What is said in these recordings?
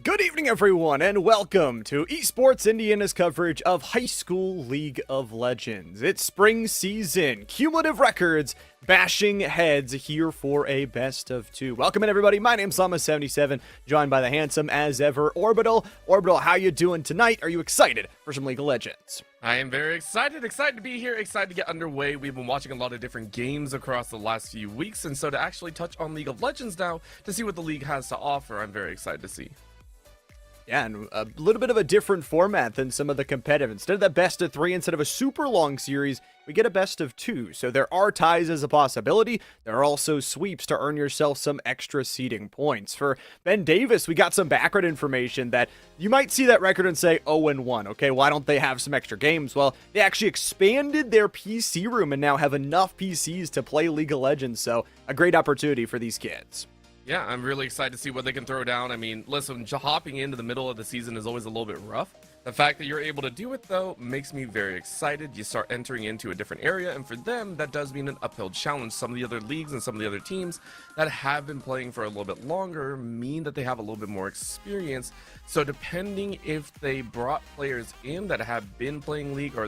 Good evening, everyone, and welcome to Esports Indiana's coverage of High School League of Legends. It's spring season, cumulative records bashing heads here for a best of two. Welcome in, everybody. My name's Llama77, joined by the handsome as ever Orbital. Orbital, how you doing tonight? Are you excited for some League of Legends? I am very excited to be here, excited to get underway. We've been watching a lot of different games across the last few weeks, and so to actually touch on League of Legends now, to see what the league has to offer, I'm very excited to see. Yeah, and a little bit of a different format than some of the competitive. Instead of the best of three, instead of a super long series, we get a best of two. So there are ties as a possibility. There are also sweeps to earn yourself some extra seeding points. For Ben Davis, we got some background information that you might see that record and say 0-1. Okay, why don't they have some extra games? Well, they actually expanded their PC room and now have enough PCs to play League of Legends. So a great opportunity for these kids. Yeah, I'm really excited to see what they can throw down. I mean, listen, hopping into the middle of the season is always a little bit rough, The fact that you're able to do it, though, makes me very excited. You start entering into a different area, and for them, that does mean an uphill challenge. Some of the other leagues and some of the other teams that have been playing for a little bit longer mean that they have a little bit more experience. So depending if they brought players in that have been playing League or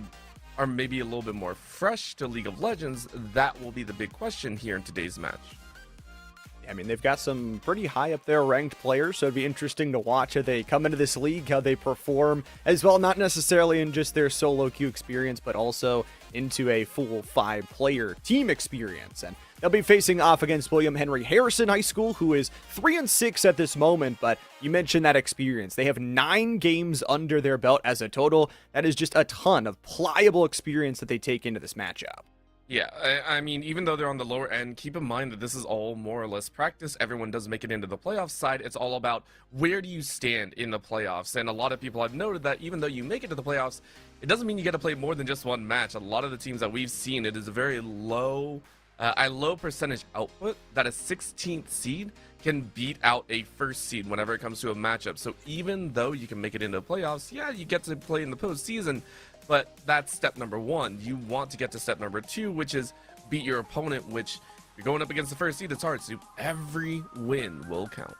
are maybe a little bit more fresh to League of Legends, that will be the big question here in today's match. I mean, they've got some pretty high up there ranked players, so it'd be interesting to watch how they come into this league, how they perform as well, not necessarily in just their solo queue experience, but also into a full 5-player team experience. And they'll be facing off against William Henry Harrison High School, who is 3-6 at this moment, but you mentioned that experience. They have 9 games under their belt as a total. That is just a ton of pliable experience that they take into this matchup. Yeah, I mean, even though they're on the lower end, keep in mind that this is all more or less practice. Everyone doesn't make it into the playoff side. It's all about where do you stand in the playoffs. And a lot of people have noted that even though you make it to the playoffs, it doesn't mean you get to play more than just one match. A lot of the teams that we've seen, it is a very low percentage output that a 16th seed can beat out a first seed whenever it comes to a matchup. So even though you can make it into the playoffs, yeah, you get to play in the postseason. But that's step number 1. You want to get to step number 2, which is beat your opponent, which you're going up against the first seed. It's hard. So every win will count.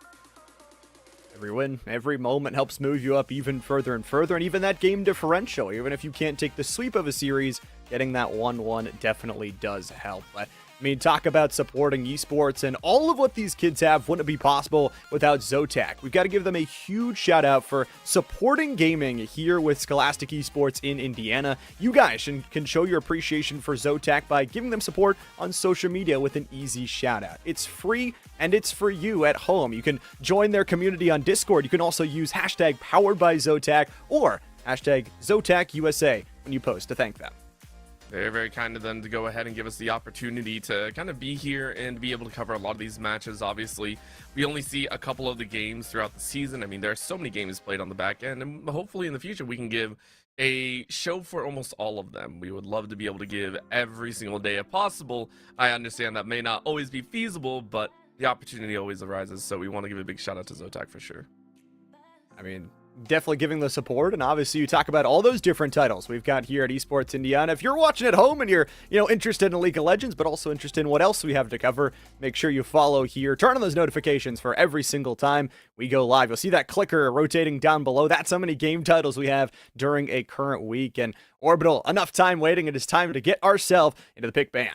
Every win, every moment helps move you up even further and further. And even that game differential, even if you can't take the sweep of a series, getting that 1-1 definitely does help. But I mean, talk about supporting esports and all of what these kids have wouldn't be possible without Zotac. We've got to give them a huge shout out for supporting gaming here with Scholastic Esports in Indiana. You guys can show your appreciation for Zotac by giving them support on social media with an easy shout out. It's free and it's for you at home. You can join their community on Discord. You can also use hashtag powered by Zotac or hashtag ZotacUSA when you post to thank them. Very, very kind of them to go ahead and give us the opportunity to kind of be here and be able to cover a lot of these matches. Obviously, we only see a couple of the games throughout the season. I mean, there are so many games played on the back end, and hopefully in the future we can give a show for almost all of them. We would love to be able to give every single day if possible. I understand that may not always be feasible, but the opportunity always arises, so we want to give a big shout out to Zotac for sure. I mean, definitely giving the support, and obviously you talk about all those different titles we've got here at Esports Indiana. If you're watching at home and you're interested in League of Legends but also interested in what else we have to cover, make sure you follow here, turn on those notifications for every single time we go live. You'll see that clicker rotating down below. That's how many game titles we have during a current week. And Orbital, enough time waiting. It is time to get ourselves into the pick ban.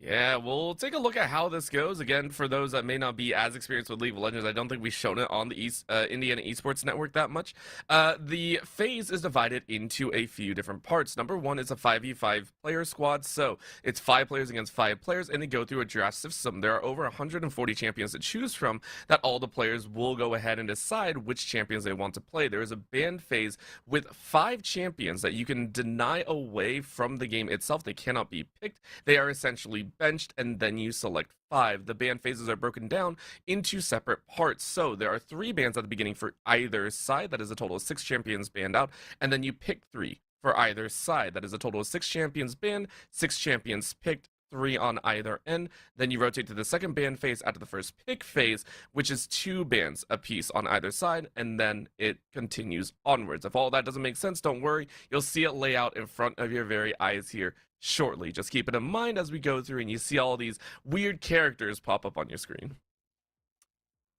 Yeah, we'll take a look at how this goes. Again, for those that may not be as experienced with League of Legends, I don't think we've shown it on the Indiana Esports Network that much. The phase is divided into a few different parts. Number 1 is a 5v5 player squad, so it's 5 players against 5 players, and they go through a draft system. There are over 140 champions to choose from that all the players will go ahead and decide which champions they want to play. There is a ban phase with 5 champions that you can deny away from the game itself. They cannot be picked. They are essentially benched, and then you select 5. The ban phases are broken down into separate parts. So there are 3 bans at the beginning for either side. That is a total of 6 champions banned out. And then you pick 3 for either side. That is a total of 6 champions banned, 6 champions picked, 3 on either end. Then you rotate to the second ban phase after the first pick phase, which is 2 bans apiece on either side, and then it continues onwards. If all that doesn't make sense, don't worry. You'll see it lay out in front of your very eyes here shortly. Just keep it in mind as we go through and you see all these weird characters pop up on your screen.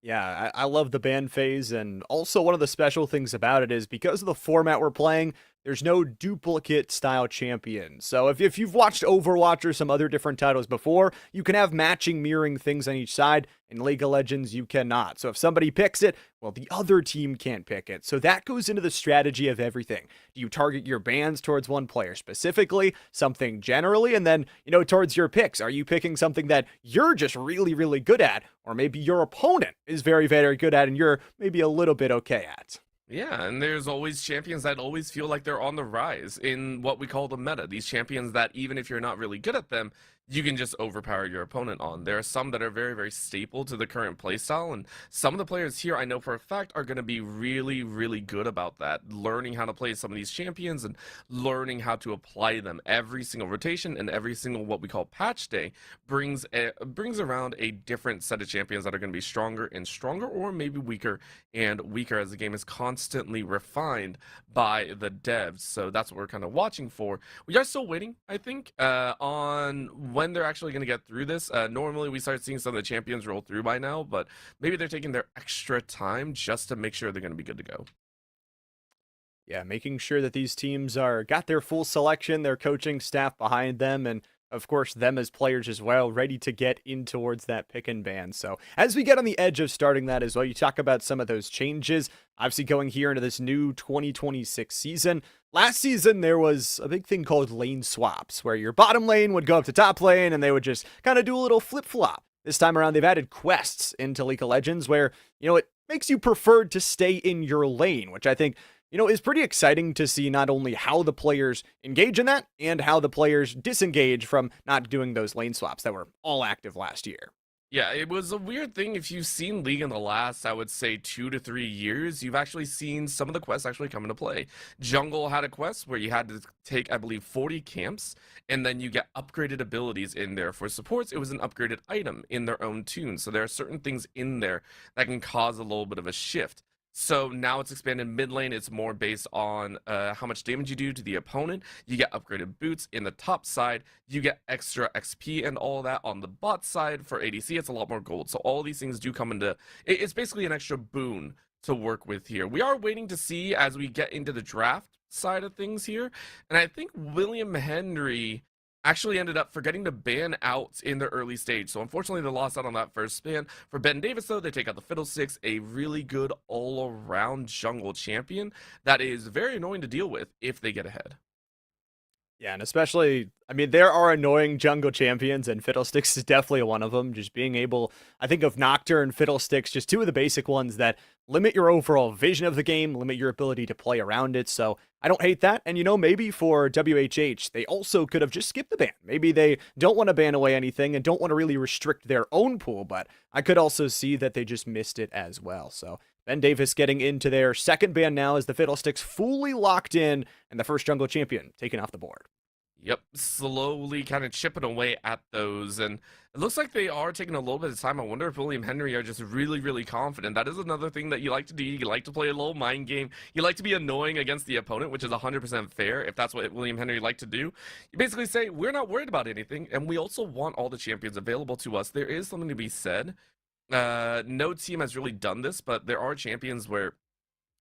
Yeah, I love the ban phase, and also one of the special things about it is because of the format we're playing, there's no duplicate style champion. So if you've watched Overwatch or some other different titles before, you can have matching, mirroring things on each side. In League of Legends, you cannot. So if somebody picks it, well, the other team can't pick it. So that goes into the strategy of everything. Do you target your bans towards one player specifically, something generally, and then, towards your picks? Are you picking something that you're just really, really good at, or maybe your opponent is very, very good at and you're maybe a little bit okay at? Yeah, and there's always champions that always feel like they're on the rise in what we call the meta. These champions that even if you're not really good at them, you can just overpower your opponent on. There are some that are very, very staple to the current playstyle, and some of the players here I know for a fact are going to be really, really good about that, learning how to play some of these champions and learning how to apply them. Every single rotation and every single what we call patch day brings around a different set of champions that are going to be stronger and stronger, or maybe weaker and weaker, as the game is constantly refined by the devs. So that's what we're kind of watching for. We are still waiting, I think, on when they're actually going to get through this. Normally we start seeing some of the champions roll through by now, but maybe they're taking their extra time just to make sure they're going to be good to go. Yeah, making sure that these teams are got their full selection, their coaching staff behind them, and of course them as players as well, ready to get in towards that pick and ban. So as we get on the edge of starting that as well, you talk about some of those changes, obviously going here into this new 2026 season. Last season, there was a big thing called lane swaps, where your bottom lane would go up to top lane, and they would just kind of do a little flip-flop. This time around, they've added quests into League of Legends where, it makes you preferred to stay in your lane, which I think, is pretty exciting to see not only how the players engage in that and how the players disengage from not doing those lane swaps that were all active last year. Yeah, it was a weird thing. If you've seen League in the last, I would say 2 to 3 years, you've actually seen some of the quests actually come into play. Jungle had a quest where you had to take, I believe, 40 camps, and then you get upgraded abilities in there. For supports, it was an upgraded item in their own tune. So there are certain things in there that can cause a little bit of a shift. So now it's expanded mid lane. It's more based on how much damage you do to the opponent. You get upgraded boots in the top side. You get extra XP and all that on the bot side. For ADC, it's a lot more gold. So all these things do come into... It's basically an extra boon to work with here. We are waiting to see as we get into the draft side of things here. And I think William Henry actually ended up forgetting to ban out in the early stage. So unfortunately, they lost out on that first ban. For Ben Davis, though, they take out the Fiddlesticks, a really good all-around jungle champion that is very annoying to deal with if they get ahead. Yeah, and especially, there are annoying jungle champions, and Fiddlesticks is definitely one of them. Just being able, I think of Nocturne, Fiddlesticks, just two of the basic ones that limit your overall vision of the game, limit your ability to play around it. So I don't hate that. And, maybe for WHH, they also could have just skipped the ban. Maybe they don't want to ban away anything and don't want to really restrict their own pool, but I could also see that they just missed it as well. So Ben Davis getting into their second ban now as the Fiddlesticks fully locked in and the first jungle champion taken off the board. Yep, slowly kind of chipping away at those, and it looks like they are taking a little bit of time. I wonder if William Henry are just really, really confident. That is another thing that you like to do. You like to play a little mind game. You like to be annoying against the opponent, which is 100% fair if that's what William Henry like to do. You basically say, we're not worried about anything, and we also want all the champions available to us. There is something to be said. No team has really done this, but there are champions where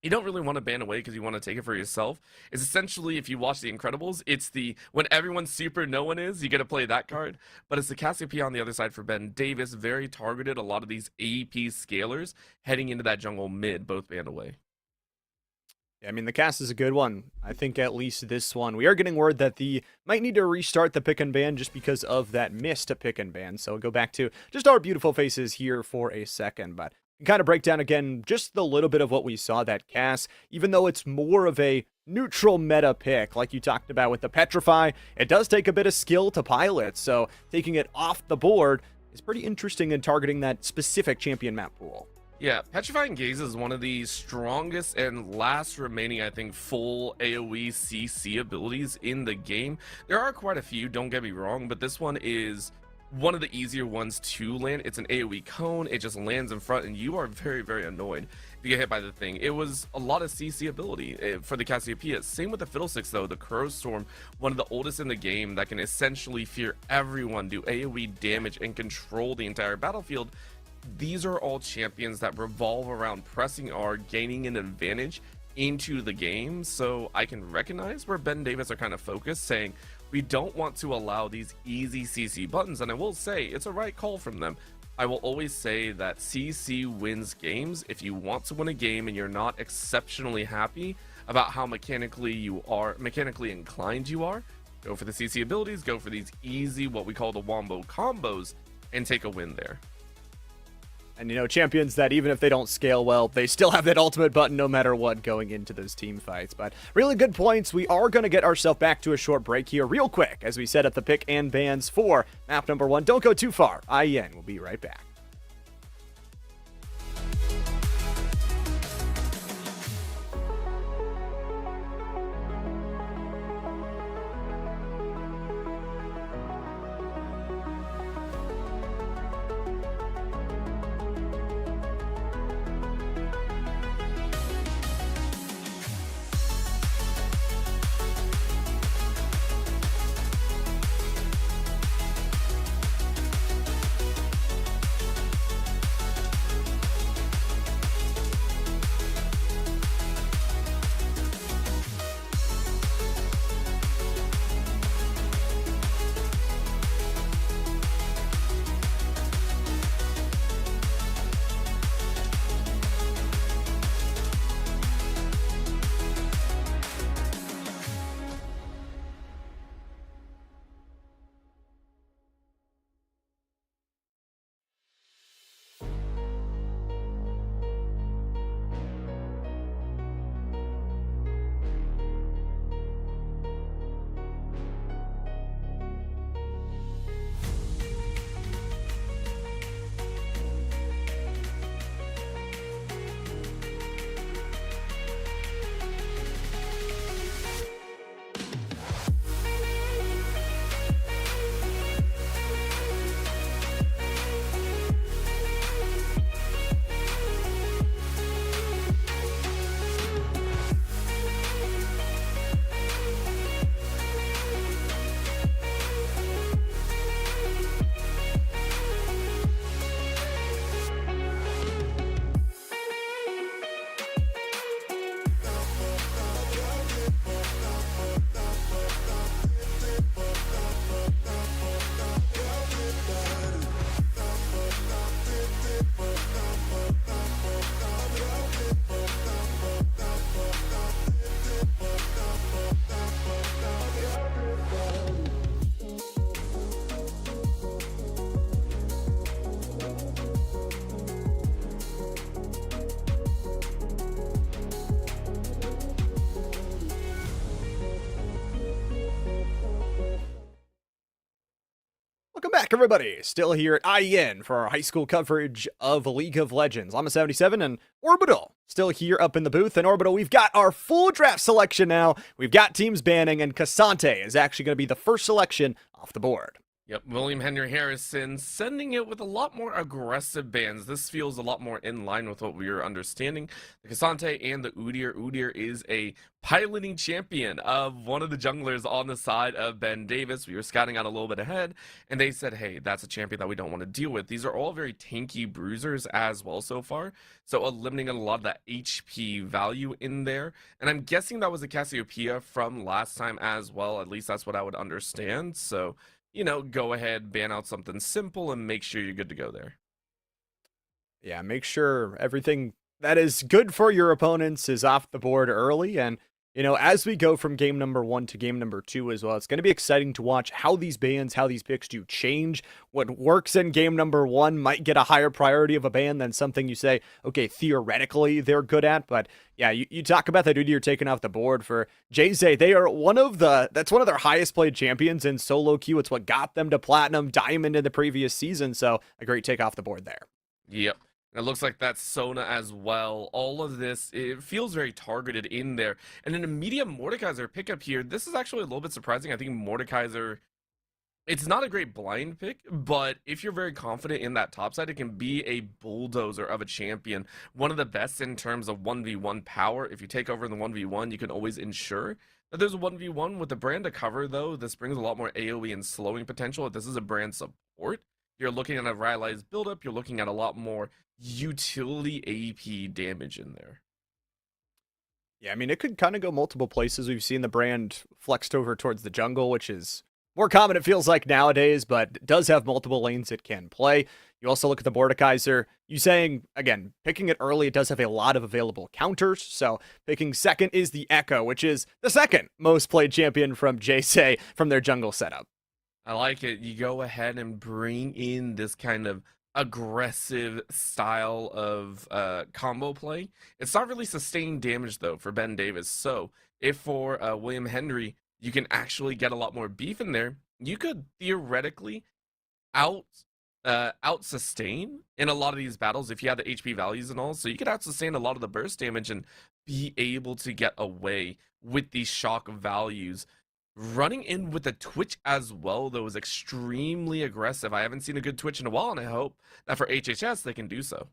you don't really want to ban away because you want to take it for yourself. It's essentially, if you watch The Incredibles, it's the when everyone's super, no one is, you get to play that card. But it's the Cassiopeia on the other side for Ben Davis, very targeted. A lot of these AEP scalers heading into that jungle mid, both banned away. Yeah, the cast is a good one. I think at least this one. We are getting word that the might need to restart the pick and ban just because of that missed pick and ban. So we'll go back to just our beautiful faces here for a second. But kind of break down again just the little bit of what we saw that cast, even though it's more of a neutral meta pick, like you talked about with the Petrify, it does take a bit of skill to pilot, so taking it off the board is pretty interesting in targeting that specific champion map pool. Yeah, Petrifying Gaze is one of the strongest and last remaining, I think, full AoE CC abilities in the game. There are quite a few, don't get me wrong, but this one is one of the easier ones to land. It's an AoE cone. It just lands in front, and you are very, very annoyed if you get hit by the thing. It was a lot of CC ability for the Cassiopeia. Same with the Fiddlesticks, though. The Crow Storm, one of the oldest in the game that can essentially fear everyone, do AoE damage, and control the entire battlefield. These are all champions that revolve around pressing R, gaining an advantage into the game. So I can recognize where Ben Davis are kind of focused, saying, we don't want to allow these easy CC buttons, and I will say it's a right call from them. I will always say that CC wins games. If you want to win a game and you're not exceptionally happy about how mechanically inclined you are, go for the CC abilities, go for these easy, what we call the wombo combos, and take a win there. And, champions that even if they don't scale well, they still have that ultimate button no matter what going into those team fights. But really good points. We are going to get ourselves back to a short break here real quick, as we set up the pick and bans for map number 1. Don't go too far. IHSEN will be right back. Welcome back, everybody. Still here at IHSEN for our high school coverage of League of Legends. I'm a 77 and Orbital still here up in the booth. And Orbital, we've got our full draft selection now. We've got teams banning, and Cassante is actually going to be the first selection off the board. Yep, William Henry Harrison sending it with a lot more aggressive bans. This feels a lot more in line with what we were understanding. The Cassante and the Udyr. Udyr is a piloting champion of one of the junglers on the side of Ben Davis. We were scouting out a little bit ahead, and they said, hey, that's a champion that we don't want to deal with. These are all very tanky bruisers as well so far, so eliminating a lot of that HP value in there. And I'm guessing that was the Cassiopeia from last time as well. At least that's what I would understand. So go ahead, ban out something simple, and make sure you're good to go there. Yeah, make sure everything that is good for your opponents is off the board early. And, as we go from game number 1 to game number 2 as well, it's going to be exciting to watch how these bans, how these picks do change. What works in game number 1 might get a higher priority of a ban than something you say, okay, theoretically they're good at. But yeah, you talk about that Udyr taken off the board for JZ. They are that's one of their highest played champions in solo queue. It's what got them to platinum, diamond in the previous season. So a great take off the board there. Yep. It looks like that's Sona as well. All of this, it feels very targeted in there. And an immediate Mordekaiser pickup here. This is actually a little bit surprising. I think Mordekaiser, it's not a great blind pick, but if you're very confident in that top side, it can be a bulldozer of a champion. One of the best in terms of 1v1 power. If you take over in the 1v1, you can always ensure that there's a 1v1 with the brand to cover, though. This brings a lot more AoE and slowing potential. If this is a brand support, you're looking at a rallies buildup. You're looking at a lot more utility AP damage in there. Yeah, I mean, it could kind of go multiple places. We've seen the brand flexed over towards the jungle, which is more common, it feels like, nowadays, but it does have multiple lanes it can play. You also look at the Mordekaiser. You saying, again, picking it early, it does have a lot of available counters. So picking second is the Echo, which is the second most played champion from JSay from their jungle setup. I like it. You go ahead and bring in this kind of aggressive style of combo play. It's not really sustained damage though for Ben Davis. So if for William Henry you can actually get a lot more beef in there, you could theoretically out out sustain in a lot of these battles if you have the HP values and all. So you could out sustain a lot of the burst damage and be able to get away with these shock values. Running in with a Twitch as well, though, is extremely aggressive. I haven't seen a good Twitch in a while, and I hope that for HHS they can do so.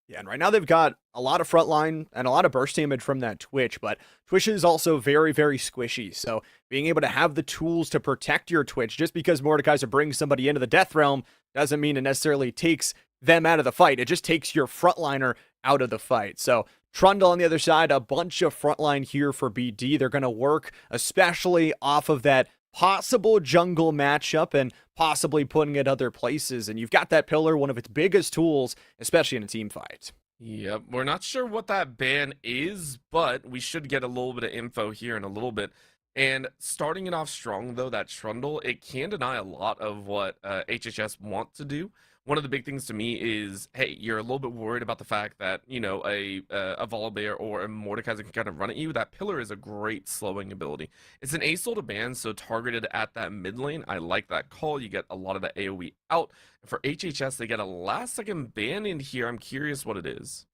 Yeah, and right now they've got a lot of frontline and a lot of burst damage from that Twitch, but Twitch is also very, very squishy. So being able to have the tools to protect your Twitch, just because Mordekaiser brings somebody into the Death Realm, doesn't mean it necessarily takes them out of the fight. It just takes your frontliner out of the fight. So Trundle on the other side, a bunch of frontline here for BD. They're going to work, especially off of that possible jungle matchup and possibly putting it other places. And you've got that pillar, one of its biggest tools, especially in a team fight. Yep, we're not sure what that ban is, but we should get a little bit of info here in a little bit. And starting it off strong, though, that Trundle, it can deny a lot of what HHS want to do. One of the big things to me is, hey, you're a little bit worried about the fact that, you know, a Volibear or a Mordekaiser can kind of run at you. That pillar is a great slowing ability. It's an ASOL to ban, so targeted at that mid lane. I like that call. You get a lot of the AoE out. And for HHS, they get a last second ban in here. I'm curious what it is.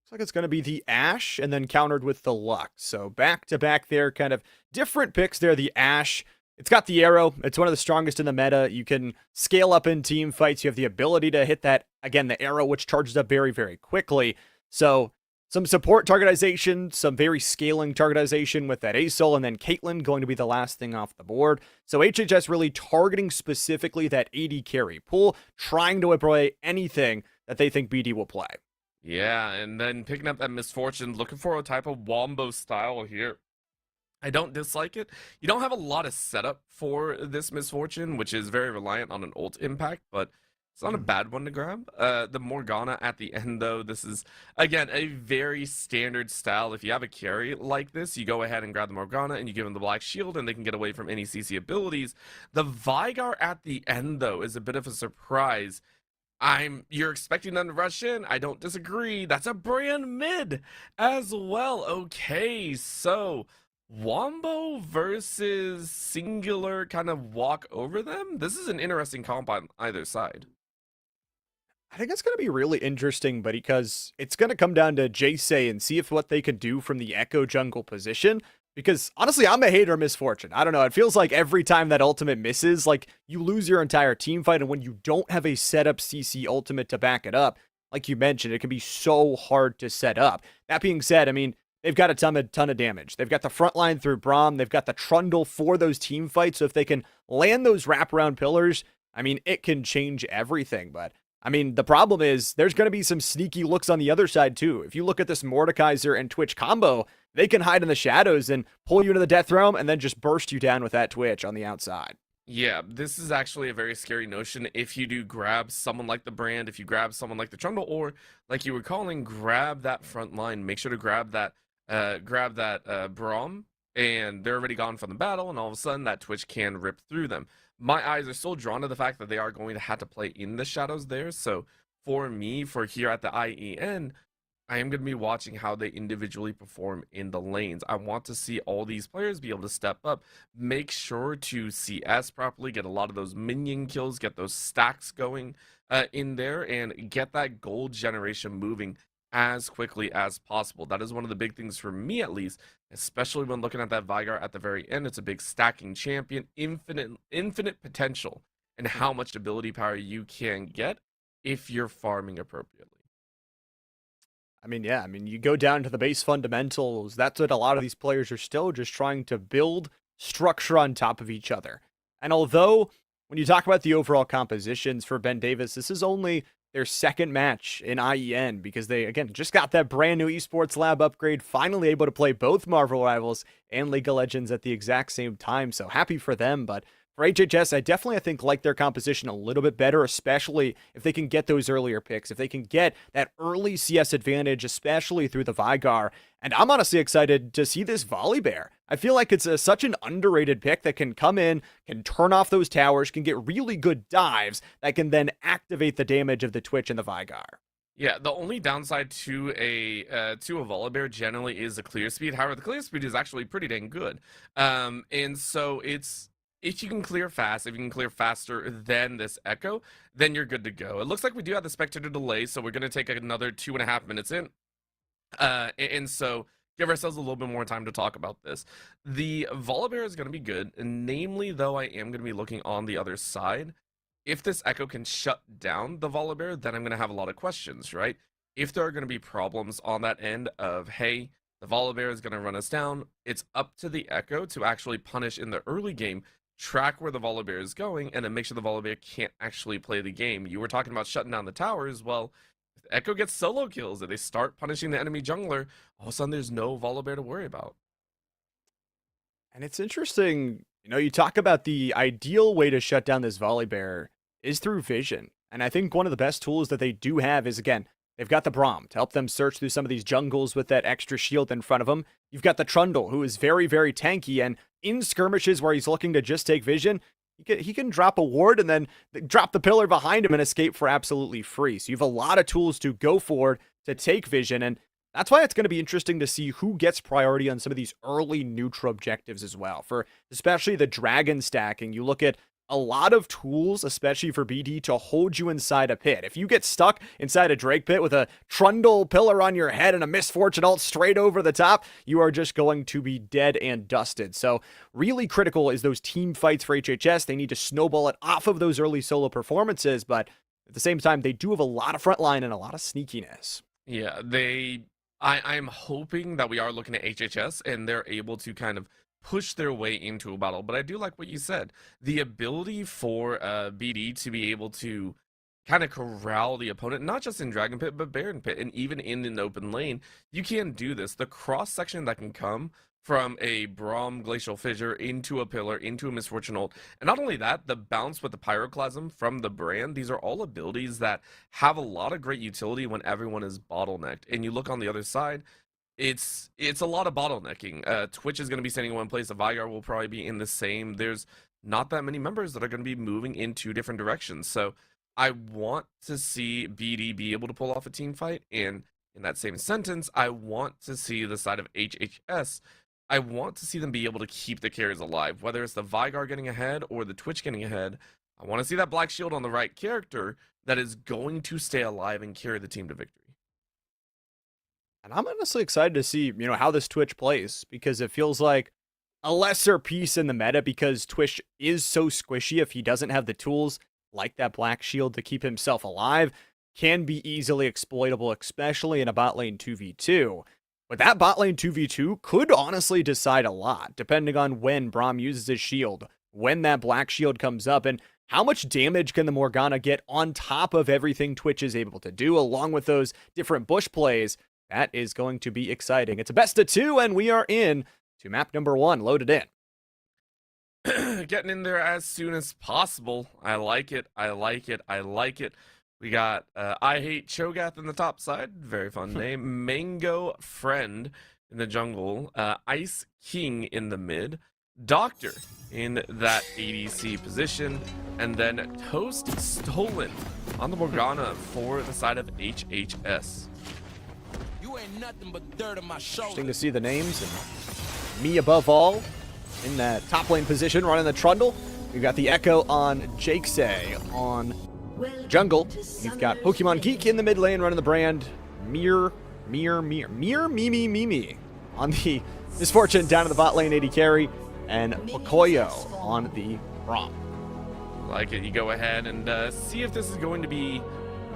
Looks like it's going to be the Ashe and then countered with the Lux. So back to back there, kind of different picks there. The Ashe, it's got the arrow. It's one of the strongest in the meta. You can scale up in team fights. You have the ability to hit that, again, the arrow, which charges up very, very quickly. So some support targetization, some very scaling targetization with that ASOL, and then Caitlyn going to be the last thing off the board. So HHS really targeting specifically that AD carry pool, trying to avoid anything that they think BD will play. Yeah, and then picking up that Misfortune, looking for a type of Wombo style here. I don't dislike it. You don't have a lot of setup for this Misfortune, which is very reliant on an ult impact, but it's not a bad one to grab. The Morgana at the end, though, this is, again, a very standard style. If you have a carry like this, you go ahead and grab the Morgana and you give them the Black Shield and they can get away from any CC abilities. The Vigar at the end, though, is a bit of a surprise. You're expecting them to rush in. I don't disagree. That's a brand mid as well. Okay, so Wombo versus Singular kind of walk over them. This is an interesting comp on either side. I think it's going to be really interesting, but because it's going to come down to Jace and see if what they can do from the Echo jungle position. Because honestly, I'm a hater of Misfortune. I don't know. It feels like every time that ultimate misses, like you lose your entire team fight. And when you don't have a setup CC ultimate to back it up, like you mentioned, it can be so hard to set up. That being said, I mean, they've got a ton of damage. They've got the front line through Braum. They've got the Trundle for those team fights. So if they can land those wraparound pillars, I mean, it can change everything. But I mean, the problem is there's going to be some sneaky looks on the other side too. If you look at this Mordekaiser and Twitch combo, they can hide in the shadows and pull you into the death realm and then just burst you down with that Twitch on the outside. Yeah, this is actually a very scary notion if you do grab someone like the Brand, if you grab someone like the Trundle, or like you were calling, grab that front line. Make sure to grab that Braum, and they're already gone from the battle, and all of a sudden that Twitch can rip through them. My eyes are still drawn to the fact that they are going to have to play in the shadows there. So for me, for here at the IEN, I am going to be watching how they individually perform in the lanes. I want to see all these players be able to step up, make sure to CS properly, get a lot of those minion kills, get those stacks going in there, and get that gold generation moving as quickly as possible. That is one of the big things for me, at least, especially when looking at that Vigar at the very end. It's a big stacking champion, infinite potential, and how much ability power you can get if you're farming appropriately. I mean, yeah, I mean, you go down to the base fundamentals. That's what a lot of these players are still just trying to build structure on top of each other. And although when you talk about the overall compositions for Ben Davis, this is only their second match in IEN because they, again, just got that brand new esports lab upgrade, finally able to play both Marvel Rivals and League of Legends at the exact same time. So happy for them. But for HHS, I think like their composition a little bit better, especially if they can get those earlier picks, if they can get that early CS advantage, especially through the Vigar. And I'm honestly excited to see this Volibear. I feel like it's such an underrated pick that can come in, can turn off those towers, can get really good dives that can then activate the damage of the Twitch and the Vigar. Yeah, the only downside to a Volibear generally is the clear speed. However, the clear speed is actually pretty dang good. And so it's if you can clear fast, if you can clear faster than this Echo, then you're good to go. It looks like we do have the spectator delay, so we're gonna take another 2.5 minutes in. And so give ourselves a little bit more time to talk about this. The Volibear is gonna be good, and namely though I am gonna be looking on the other side. If this Echo can shut down the Volibear, then I'm going to have a lot of questions, right? If there are going to be problems on that end of, hey, the Volibear is going to run us down, it's up to the Echo to actually punish in the early game, track where the Volibear is going, and then make sure the Volibear can't actually play the game. You were talking about shutting down the towers. Well, if the Echo gets solo kills and they start punishing the enemy jungler, all of a sudden there's no Volibear to worry about. And it's interesting, you talk about the ideal way to shut down this Volibear is through vision. And I think one of the best tools that they do have is, again, they've got the Braum to help them search through some of these jungles with that extra shield in front of them. You've got the Trundle, who is very, very tanky, and in skirmishes where he's looking to just take vision, he can drop a ward and then drop the pillar behind him and escape for absolutely free. So you have a lot of tools to go forward to take vision, and that's why it's going to be interesting to see who gets priority on some of these early neutral objectives as well. For especially the dragon stacking, you look at a lot of tools, especially for BD, to hold you inside a pit. If you get stuck inside a Drake pit with a Trundle pillar on your head and a Misfortune ult straight over the top, you are just going to be dead and dusted. So really critical is those team fights for HHS. They need to snowball it off of those early solo performances, but at the same time, they do have a lot of frontline and a lot of sneakiness. Yeah, I'm hoping that we are looking at HHS and they're able to kind of push their way into a battle. But I do like what you said. The ability for BD to be able to kind of corral the opponent, not just in Dragon Pit, but Baron Pit, and even in an open lane, you can do this. The cross-section that can come from a Braum Glacial Fissure into a Pillar, into a Misfortune ult, and not only that, the bounce with the Pyroclasm from the Brand, these are all abilities that have a lot of great utility when everyone is bottlenecked. And you look on the other side, it's a lot of bottlenecking. Twitch is going to be standing in one place. The Vigar will probably be in the same. There's not that many members that are going to be moving in two different directions. So I want to see BD be able to pull off a team fight. And in that same sentence, I want to see the side of HHS. I want to see them be able to keep the carries alive, whether it's the Vigar getting ahead or the Twitch getting ahead. I want to see that Black Shield on the right character that is going to stay alive and carry the team to victory. And I'm honestly excited to see, how this Twitch plays, because it feels like a lesser piece in the meta, because Twitch is so squishy. If he doesn't have the tools like that Black Shield to keep himself alive, can be easily exploitable, especially in a bot lane 2v2. But that bot lane 2v2 could honestly decide a lot, depending on when Braum uses his shield, when that Black Shield comes up, and how much damage can the Morgana get on top of everything Twitch is able to do, along with those different bush plays. That is going to be exciting. It's a best of two, and we are in to map number 1, loaded in. Getting in there as soon as possible. I like it. I like it. I like it. We got I Hate Cho'Gath in the top side. Very fun name. Mango Friend in the jungle. Ice King in the mid. Doctor in that ADC position. And then Toast Stolen on the Morgana for the side of HHS. Nothing but dirt on my shoulder. Interesting to see the names, and me above all in that top lane position running the Trundle. We've got the Echo on Jakesay on jungle. We've got Pokemon Geek in the mid lane running the Brand. Mimi on the Misfortune down in the bot lane 80 carry, and Pocoyo on the Braum. Like it. You go ahead and see if this is going to be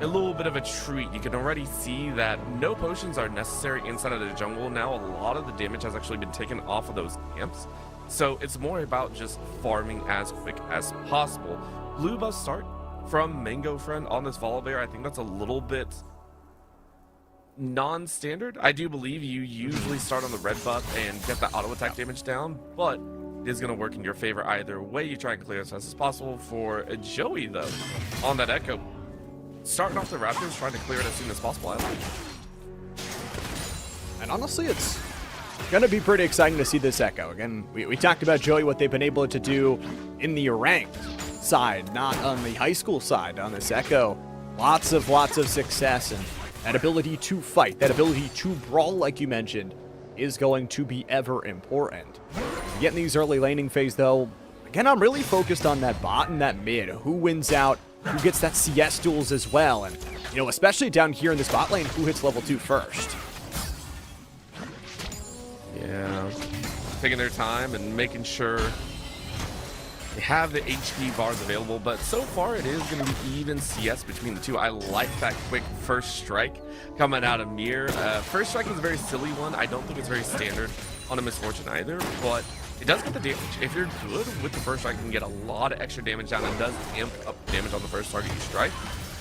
a little bit of a treat. You can already see that no potions are necessary inside of the jungle. Now a lot of the damage has actually been taken off of those camps. So it's more about just farming as quick as possible. Blue buff start from Mango Friend on this Volibear. I think that's a little bit non-standard. I do believe you usually start on the red buff and get the auto attack damage down, but It is going to work in your favor either way. You try and clear as fast as possible. For Joey, though, on that Echo, starting off the Raptors, trying to clear it as soon as possible. I like. And honestly, it's going to be pretty exciting to see this Echo. Again, we talked about Joey, what they've been able to do in the ranked side, not on the high school side. On this Echo, lots of success, and that ability to fight, that ability to brawl, like you mentioned, is going to be ever important. Getting these early laning phase, though, again, I'm really focused on that bot and that mid. Who wins out? Who gets that CS duels as well? And, you know, especially down here in this bot lane, who hits level 2 first? Yeah, taking their time and making sure they have the HP bars available, but so far it is going to be even CS between the two. I like that quick first strike coming out of Mir. First strike is a very silly one. I don't think it's very standard on a Misfortune either, but it does get the damage. If you're good with the first strike, you can get a lot of extra damage down, and does amp up damage on the first target you strike.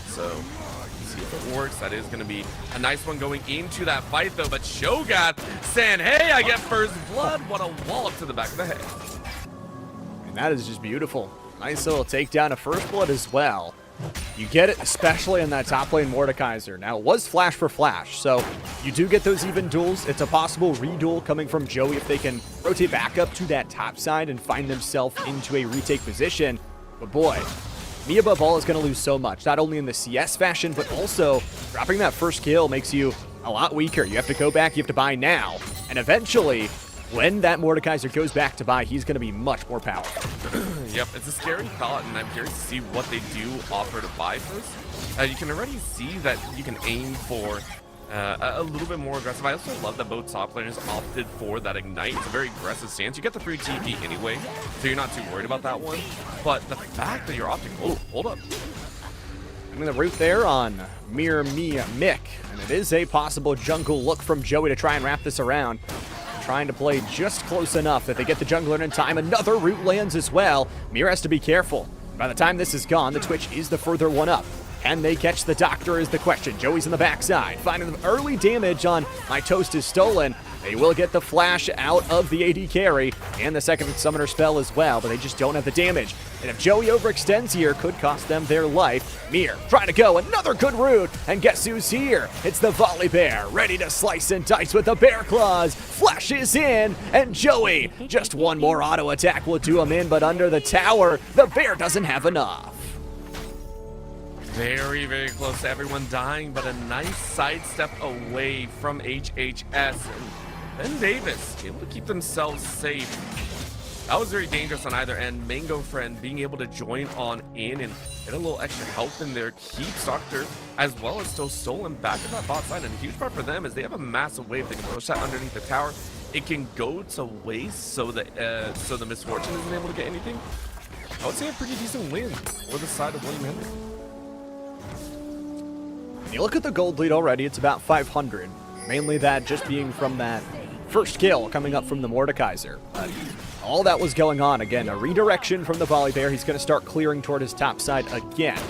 So see if it works. That is going to be a nice one going into that fight, though. But Shogat saying, hey, I get first blood. What a wallop to the back of the head. And that is just beautiful. Nice little takedown of first blood as well. You get it, especially in that top lane Mordekaiser. Now, it was flash for flash, so you do get those even duels. It's a possible reduel coming from Joey if they can rotate back up to that top side and find themselves into a retake position. But boy, me above all is going to lose so much, not only in the CS fashion, but also dropping that first kill makes you a lot weaker. You have to go back, you have to buy now, and eventually, when that Mordekaiser goes back to buy, he's going to be much more powerful. Yep, it's a scary thought, and I'm curious to see what they do offer to buy first. You can already see that you can aim for a little bit more aggressive. I also love that both top laners opted for that Ignite. It's a very aggressive stance. You get the free TP anyway, so you're not too worried about that one. But the fact that you're opting... Oh, hold up. I'm in the root there on Mir Mick, and it is a possible jungle look from Joey to try and wrap this around. Trying to play just close enough that they get the jungler in time. Another root lands as well. Mir has to be careful. By the time this is gone, the Twitch is the further one up. Can they catch the doctor is the question. Joey's in the backside, finding the early damage on My Toast is Stolen. They will get the flash out of the AD carry and the second summoner spell as well, but they just don't have the damage. And if Joey overextends here, could cost them their life. Mir trying to go, another good root, and guess who's here? It's the Volley Bear, ready to slice and dice with the bear claws. Flashes in, and Joey, just one more auto attack will do him in, but under the tower, the bear doesn't have enough. Very, very close to everyone dying, but a nice sidestep away from HHS. And Ben Davis able to keep themselves safe. That was very dangerous on either end. Mango Friend being able to join on in and get a little extra help in there. Keeps Doctor as well as still Stolen back at that bot side. And a huge part for them is they have a massive wave. They can push that underneath the tower. It can go to waste so the Misfortune isn't able to get anything. I would say a pretty decent win for the side of William Henry. You look at the gold lead already, it's about 500. Mainly that just being from that first kill coming up from the Mordekaiser. But all that was going on, again, a redirection from the Volley Bear. He's going to start clearing toward his top side again.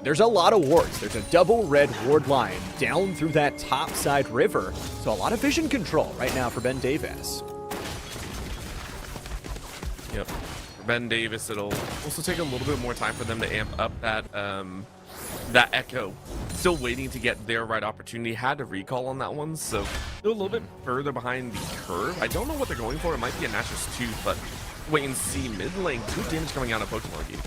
There's a lot of wards. There's a double red ward line down through that top side river. So a lot of vision control right now for Ben Davis. Yep. For Ben Davis, it'll also take a little bit more time for them to amp up that Echo. Still waiting to get their right opportunity. Had to recall on that one, so they're a little bit further behind the curve. I don't know what they're going for. It might be a Nash's tooth, but wait and see. Mid lane, good damage coming out of Pokemon Gate.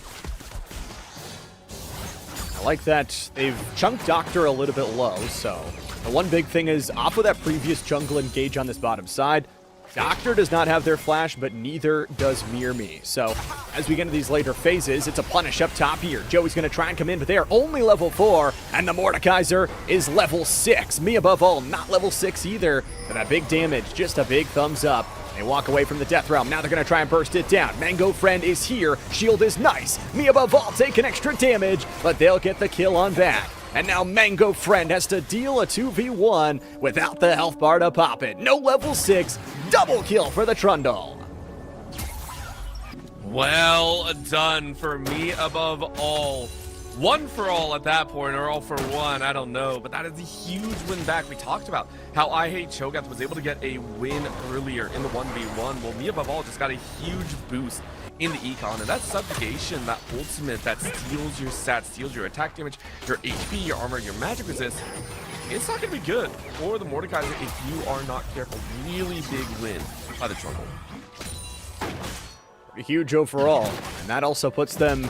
I like that they've chunked Doctor a little bit low, so the one big thing is off of that previous jungle engage on this bottom side, Doctor does not have their flash, but neither does Mir Me. So as we get into these later phases, it's a punish up top here. Joey's going to try and come in, but they are only level 4, and the Mordekaiser is level 6. Me above all, not level 6 either. But that big damage, just a big thumbs up. They walk away from the Death Realm. Now they're going to try and burst it down. Mango Friend is here. Shield is nice. Me above all taking extra damage, but they'll get the kill on back. And now Mango Friend has to deal a 2v1 without the health bar to pop it. No level 6, double kill for the Trundle. Well done for Me above all. one for all at that point, or all for one, I don't know. But that is a huge win back. We talked about how I Hate Cho'Gath was able to get a win earlier in the 1v1. Well, Me Above All just got a huge boost in the econ, and that subjugation, that ultimate that steals your stats, steals your attack damage, your HP, your armor, your magic resist, it's not going to be good for the Mordekaiser if you are not careful. Really big win by the Trundle. Huge overall, and that also puts them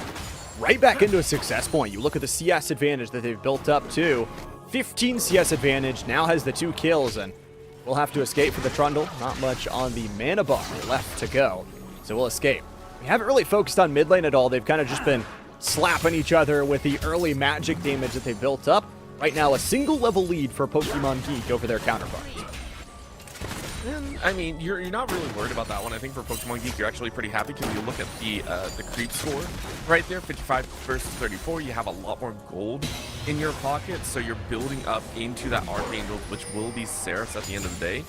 right back into a success point. You look at the CS advantage that they've built up too. 15 CS advantage, now has the 2 kills, and we'll have to escape for the Trundle. Not much on the mana bar left to go, so we'll escape. We haven't really focused on mid lane at all. They've kind of just been slapping each other with the early magic damage that they built up. Right now, a single level lead for Pokemon Geek over their counterparts. And, I mean, you're not really worried about that one. I think for Pokemon Geek, you're actually pretty happy because you look at the creep score right there, 55 versus 34. You have a lot more gold in your pocket, so you're building up into that Archangel, which will be Seraphs at the end of the day.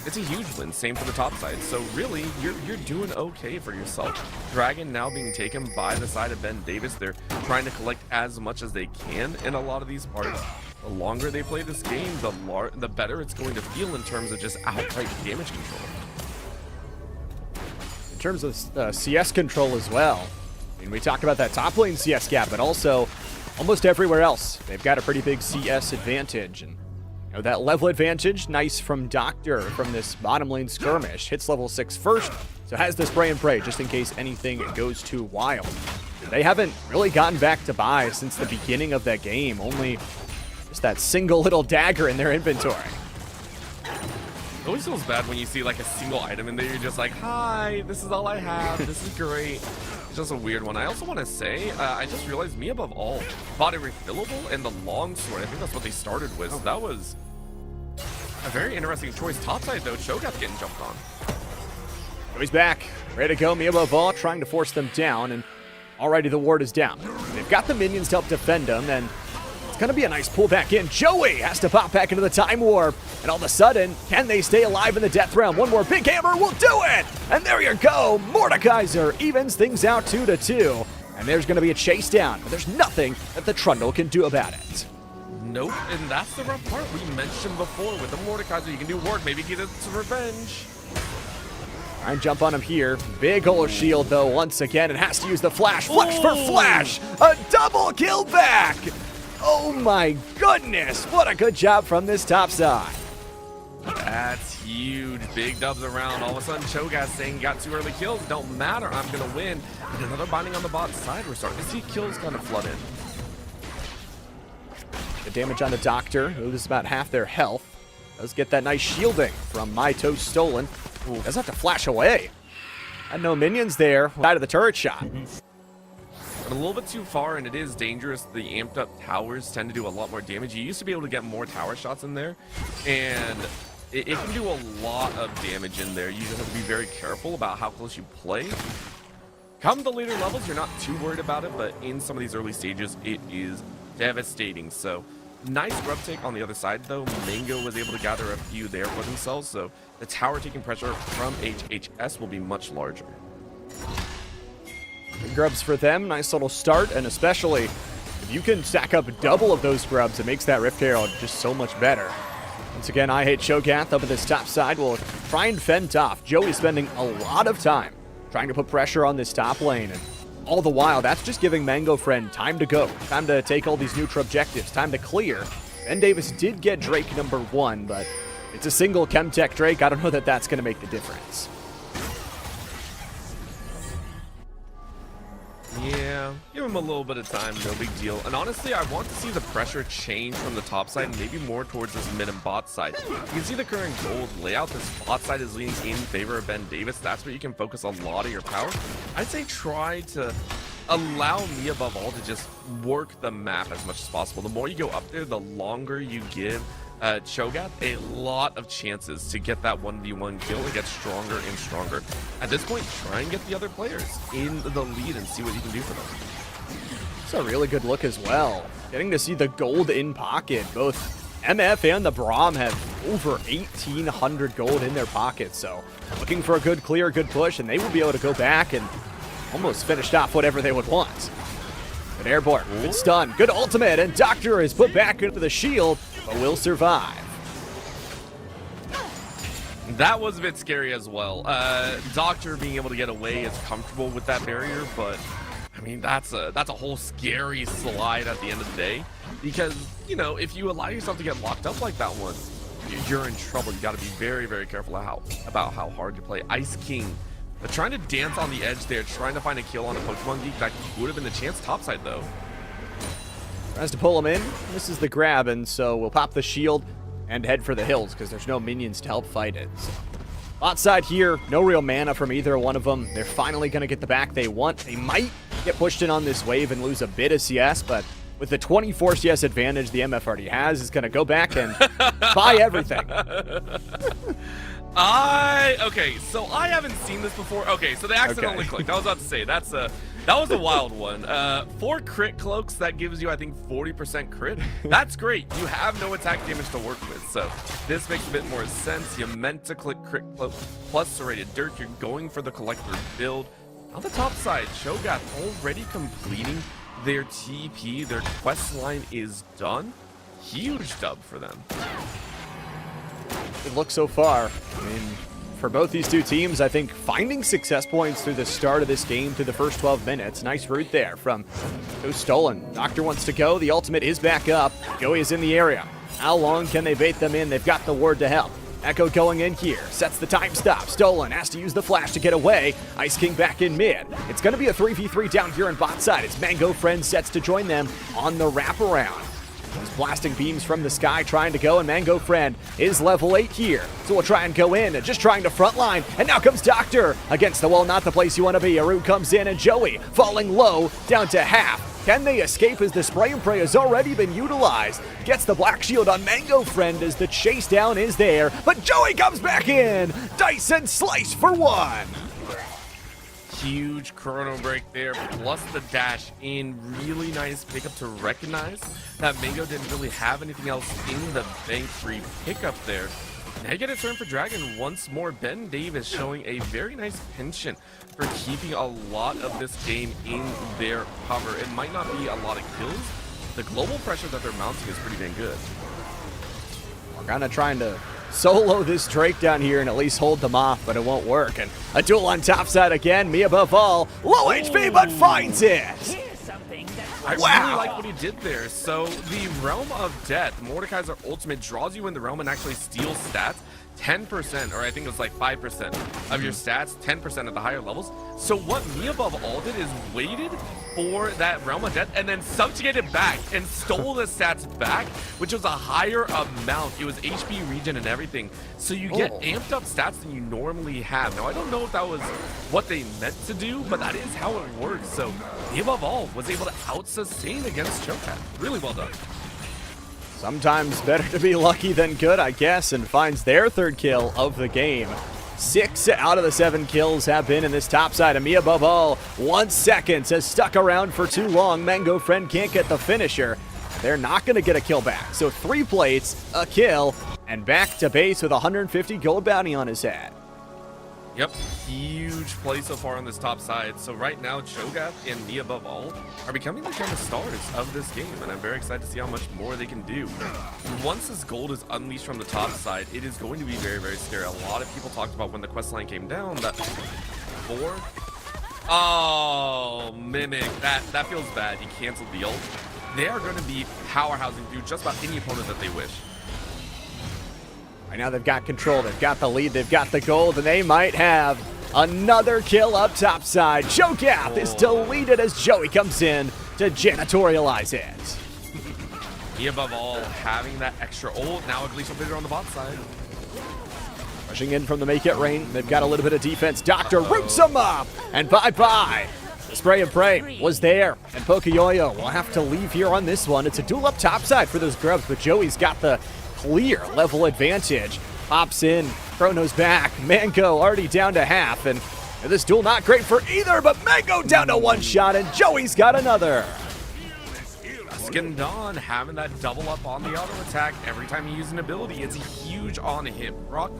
It's a huge win. Same for the top side. So really, you're doing okay for yourself. Dragon now being taken by the side of Ben Davis. They're trying to collect as much as they can in a lot of these parts. The longer they play this game, the better it's going to feel in terms of just outright damage control. In terms of CS control as well, I mean, we talked about that top lane CS gap, but also almost everywhere else, they've got a pretty big CS advantage. And you know, that level advantage, nice from Doctor from this bottom lane skirmish. Hits level 6 first, so has the spray and pray just in case anything goes too wild. They haven't really gotten back to buy since the beginning of that game, only just that single little dagger in their inventory. It always feels bad when you see like a single item in there. You're just like, hi, this is all I have. This is great. It's just a weird one. I also want to say, I just realized Me Above All bought a refillable and the longsword. I think that's what they started with. So that was a very interesting choice. Topside though, Cho'Gath getting jumped on. So he's back, ready to go. Me Above All trying to force them down, and already the ward is down. They've got the minions to help defend them, and it's going to be a nice pull back in. Joey has to pop back into the time warp. And all of a sudden, can they stay alive in the death realm? One more big hammer will do it. And there you go. Mordekaiser evens things out 2-2. And there's going to be a chase down. But there's nothing that the Trundle can do about it. Nope, and that's the rough part we mentioned before. With the Mordekaiser, you can do work. Maybe get it to revenge. Try and jump on him here. Big ol' shield, though, once again. It has to use the flash. Flash for flash. A double kill back. Oh my goodness, what a good job from this top side. That's huge. Big dubs around. All of a sudden, Cho'Gath saying got 2 early kills. Don't matter, I'm going to win. And another binding on the bot side. We're starting to see kills kind of flood in. The damage on the Doctor, who loses about half their health. Does get that nice shielding from My Toast Stolen. Ooh, does have to flash away. Had no minions there. Side of the turret shot. But a little bit too far, and it is dangerous. The amped up towers tend to do a lot more damage. You used to be able to get more tower shots in there, and it can do a lot of damage in there. You just have to be very careful about how close you play. Come the later levels, you're not too worried about it, but in some of these early stages, it is devastating. So nice grub take on the other side, though. Mango was able to gather a few there for themselves, so the tower taking pressure from IHSEN will be much larger. Grubs for them, nice little start, and especially if you can stack up double of those grubs, it makes that Rift Herald just so much better. Once again, I Hate Cho'Gath up at this top side will try and fend off. Joey spending a lot of time trying to put pressure on this top lane, and all the while, that's just giving Mango Friend time to go, time to take all these neutral objectives, time to clear. Ben Davis did get Drake number 1, but it's a single Chemtech Drake. I don't know that that's going to make the difference. Yeah, give him a little bit of time, no big deal. And honestly, I want to see the pressure change from the top side, maybe more towards this mid and bot side. You can see the current gold layout. This bot side is leaning in favor of Ben Davis. That's where you can focus a lot of your power. I'd say try to allow Me Above All to just work the map as much as possible. The more you go up there, the longer you give Cho'Gath a lot of chances to get that 1v1 kill and get stronger and stronger. At this point, try and get the other players in the lead and see what you can do for them. It's a really good look as well. Getting to see the gold in pocket. Both MF and the Braum have over 1,800 gold in their pockets, so looking for a good clear, good push, and they will be able to go back and almost finish off whatever they would want. Good airborne, good stun, good ultimate, and Doctor is put back into the shield, but will survive. That was a bit scary as well. Doctor being able to get away is comfortable with that barrier, but I mean, that's a whole scary slide at the end of the day, because, you know, if you allow yourself to get locked up like that one, you're in trouble. You got to be very, very careful about how hard you play. Ice King, but trying to dance on the edge there, trying to find a kill on a Pokemon Geek. That would have been the chance topside, though. Tries to pull him in. This is the grab, and so we'll pop the shield and head for the hills because there's no minions to help fight it. So, bot side here, no real mana from either one of them. They're finally going to get the back they want. They might get pushed in on this wave and lose a bit of CS, but with the 24 CS advantage the MF already has, is going to go back and buy everything. Okay, so I haven't seen this before. Okay, so they accidentally clicked. I was about to say that was a wild one. 4 crit cloaks, that gives you, I think, 40% crit. That's great. You have no attack damage to work with, so this makes a bit more sense. You meant to click crit cloak plus serrated dirt. You're going for the collector build. On the top side, Cho'Gath already completing their TP. Their quest line is done. Huge dub for them. Good look so far. I mean, for both these two teams, I think finding success points through the start of this game through the first 12 minutes. Nice route there from Stolen. Doctor wants to go. The ultimate is back up. Joey is in the area. How long can they bait them in? They've got the ward to help. Echo going in here, sets the time stop. Stolen has to use the flash to get away. Ice King back in mid. It's going to be a 3v3 down here on bot side as Mango Friend sets to join them on the wraparound. He's blasting beams from the sky, trying to go, and Mango Friend is level 8 here. So we'll try and go in, just trying to frontline. And now comes Doctor against the wall, not the place you want to be. Aru comes in, and Joey falling low, down to half. Can they escape as the spray and pray has already been utilized? Gets the black shield on Mango Friend as the chase down is there, but Joey comes back in. Dice and slice for 1. Huge chrono break there, plus the dash in. Really nice pickup to recognize that Mango didn't really have anything else in the bank. Free pickup there. Now you get a turn for Dragon once more. Ben Davis showing a very nice penchant for keeping a lot of this game in their cover. It might not be a lot of kills. The global pressure that they're mounting is pretty dang good. We're kind of trying to solo this Drake down here and at least hold them off, but it won't work. And a duel on top side again. Me above all. Low HP, but finds it. I really like what he did there. So the Realm of Death, Mordekaiser ultimate, draws you in the realm and actually steals stats. 10%, or I think it was like 5% of your stats, 10% at the higher levels. So what Me Above All did is waited for that Realm of Death and then subjugated back and stole the stats back, which was a higher amount. It was HP regen and everything. So you get amped up stats than you normally have. Now, I don't know if that was what they meant to do, but that is how it works. So Me Above All was able to out-sustain against Cho'Gath. Really well done. Sometimes better to be lucky than good, I guess, and finds their 3rd kill of the game. 6 out of the 7 kills have been in this top side of Me Above All. 1 second has stuck around for too long. Mango Friend can't get the finisher. They're not going to get a kill back. So 3 plates, a kill, and back to base with 150 gold bounty on his head. Yep, huge play so far on this top side. So right now, Cho'Gath and Me Above All are becoming the kind of stars of this game, and I'm very excited to see how much more they can do. Once this gold is unleashed from the top side, it is going to be very, very scary. A lot of people talked about when the quest line came down that 4. Oh, Mimic, that feels bad. You canceled the ult. They are going to be powerhousing through just about any opponent that they wish. Right now they've got control, they've got the lead, they've got the gold, and they might have another kill up top side. Cho'Gath is deleted as Joey comes in to janitorialize it. Me Above All having that extra ult. Now a Glacial Bitter on the bot side. Rushing in from the Make It Rain, they've got a little bit of defense. Doctor roots him up, and bye-bye. The spray and pray was there, and Pokeyoyo will have to leave here on this one. It's a duel up top side for those grubs, but Joey's got the clear level advantage. Pops in, Chrono's back, Mango already down to half, and this duel not great for either, but Mango down to 1 shot, and Joey's got another. Skindon having that double up on the auto attack every time you use an ability. It's a huge on-hit proc.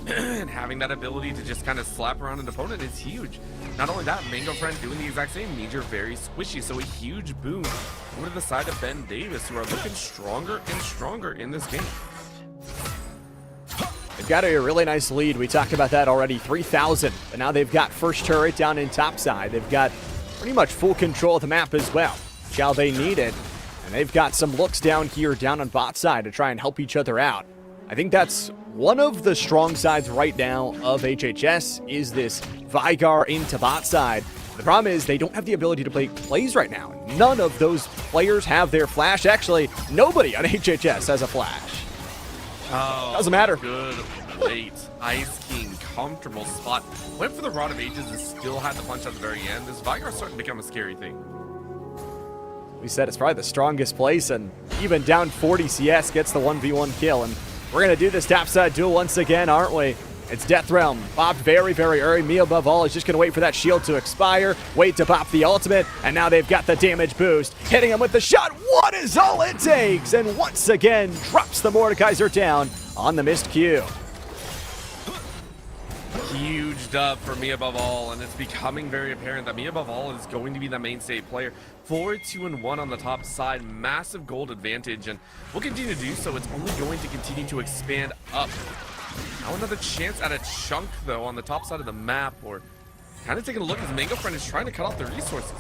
And having that ability to just kind of slap around an opponent is huge. Not only that, Mango Friend doing the exact same means you're very squishy, so a huge boom over to the side of Ben Davis, who are looking stronger and stronger in this game. They've got a really nice lead. We talked about that already, 3,000. But now they've got first turret down in topside. They've got pretty much full control of the map as well. Shall they need it? And they've got some looks down here, down on bot side to try and help each other out. I think that's one of the strong sides right now of HHS is this Vigar into bot side. The problem is they don't have the ability to make plays right now. None of those players have their flash. Actually, nobody on HHS has a flash. Oh, doesn't matter. Good late. Ice King, comfortable spot. Went for the Rod of Ages and still had the punch at the very end. This Vigar's starting to become a scary thing. We said it's probably the strongest place, and even down 40 CS gets the 1v1 kill. And we're going to do this topside duel once again, aren't we? It's Death Realm. Bopped very, very early. Me above all is just going to wait for that shield to expire, wait to pop the ultimate, and now they've got the damage boost. Hitting him with the shot. What is all it takes? And once again, drops the Mordekaiser down on the missed Q. Huge dub for Me Above All, and it's becoming very apparent that Me Above All is going to be the mainstay player. 4-2-1 on the top side, massive gold advantage, and will continue to do so. It's only going to continue to expand up. Now another chance at a chunk, though, on the top side of the map, or kind of taking a look as Mango Friend is trying to cut off the resources.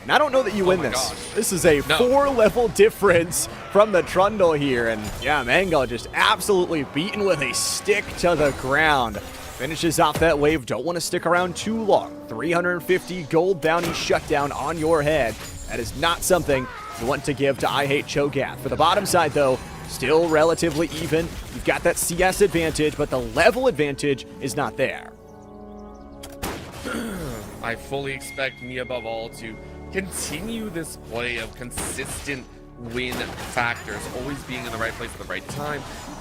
And I don't know that you win this. Gosh. This is a 4-level difference from the Trundle here. And yeah, Mango just absolutely beaten with a stick to the ground. Finishes off that wave. Don't want to stick around too long. 350 gold bounty shutdown on your head. That is not something you want to give to I Hate Cho'Gath. For the bottom side, though, still relatively even. You've got that CS advantage, but the level advantage is not there. I fully expect Me Above All to continue this play of consistent win factors, always being in the right place at the right time,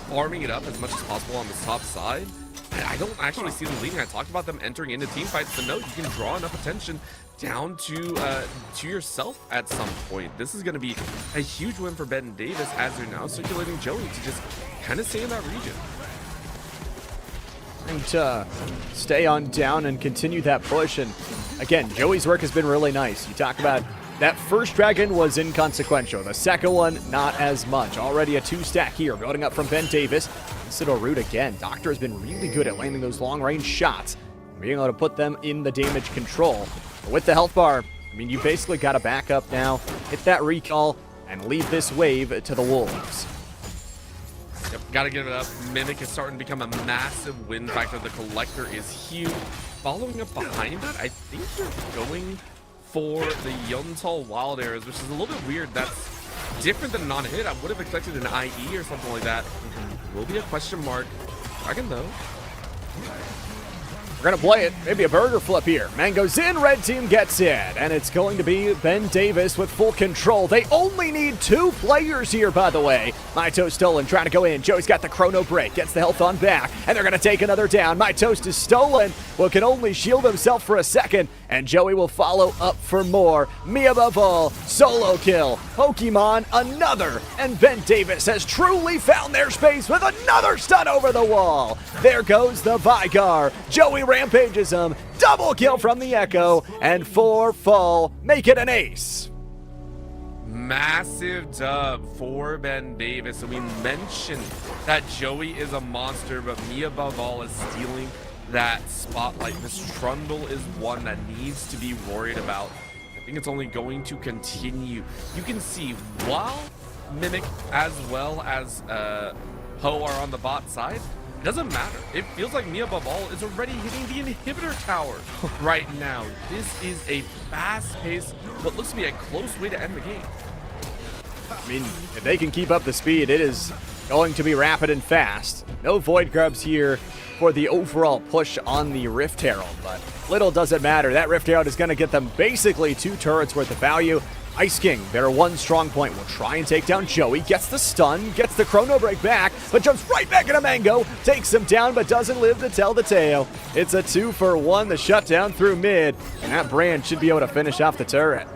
farming it up as much as possible on the top side. I don't actually see them leading. I talked about them entering into team fights, but no, you can draw enough attention down to yourself at some point. This is going to be a huge win for Ben Davis as they're now circulating Joey to just kind of stay in that region. And stay on down and continue that push. And again, Joey's work has been really nice. You talk about that first dragon was inconsequential. The second one, not as much. Already a 2-stack here, building up from Ben Davis. Consider root again. Doctor has been really good at landing those long-range shots, being able to put them in the damage control. But with the health bar, I mean, you basically got to back up now, hit that recall, and leave this wave to the Wolves. Yep, gotta give it up. Mimic is starting to become a massive win factor. The Collector is huge. Following up behind it, I think they're going for the Yuntal Wild Arrows, which is a little bit weird. That's different than non-hit. I would have expected an IE or something like that. Will be a question mark. Dragon, though. We're going to play it. Maybe a burger flip here. Man goes in, red team gets it. And it's going to be Ben Davis with full control. They only need 2 players here, by the way. My Toast stolen, trying to go in. Joey's got the chrono break, gets the health on back, and they're going to take another down. My Toast is stolen. Well, can only shield himself for a second, and Joey will follow up for more. Me Above All, solo kill. Pokemon, another. And Ben Davis has truly found their space with another stun over the wall. There goes the Vigar. Joey rampages him. Double kill from the Echo, and 4 fall. Make it an ace. Massive dub for Ben Davis. And we mentioned that Joey is a monster, but Me Above All is stealing that spotlight. This Trundle is one that needs to be worried about. I think it's only going to continue. You can see while Mimic as well as Ho are on the bot side, it doesn't matter. It feels like Me Above All is already hitting the inhibitor tower right now. This is a fast-paced, what looks to be a close way to end the game. I mean, if they can keep up the speed, it is going to be rapid and fast. No Void Grubs here for the overall push on the Rift Herald, but little does it matter. That Rift Herald is going to get them basically 2 turrets worth of value. Ice King, their one strong point, will try and take down Joey. Gets the stun, gets the chrono break back, but jumps right back into Mango. Takes him down, but doesn't live to tell the tale. It's a 2-for-1, the shutdown through mid, and that Brand should be able to finish off the turret.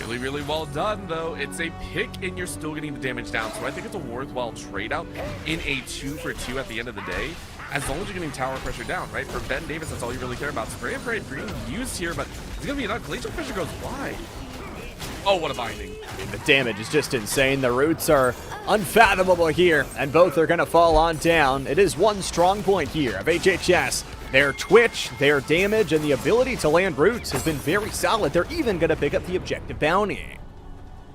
Really, really well done, though. It's a pick, and you're still getting the damage down. So I think it's a worthwhile trade-out in a 2-for-2 at the end of the day, as long as you're getting tower pressure down, right? For Ben Davis, that's all you really care about. Spray and pray being used here, but it's going to be enough. Glacial pressure goes wide. Oh, what a binding. I mean, the damage is just insane. The roots are unfathomable here, and both are going to fall on down. It is one strong point here of HHS. Their twitch, their damage, and the ability to land roots has been very solid. They're even going to pick up the objective bounty.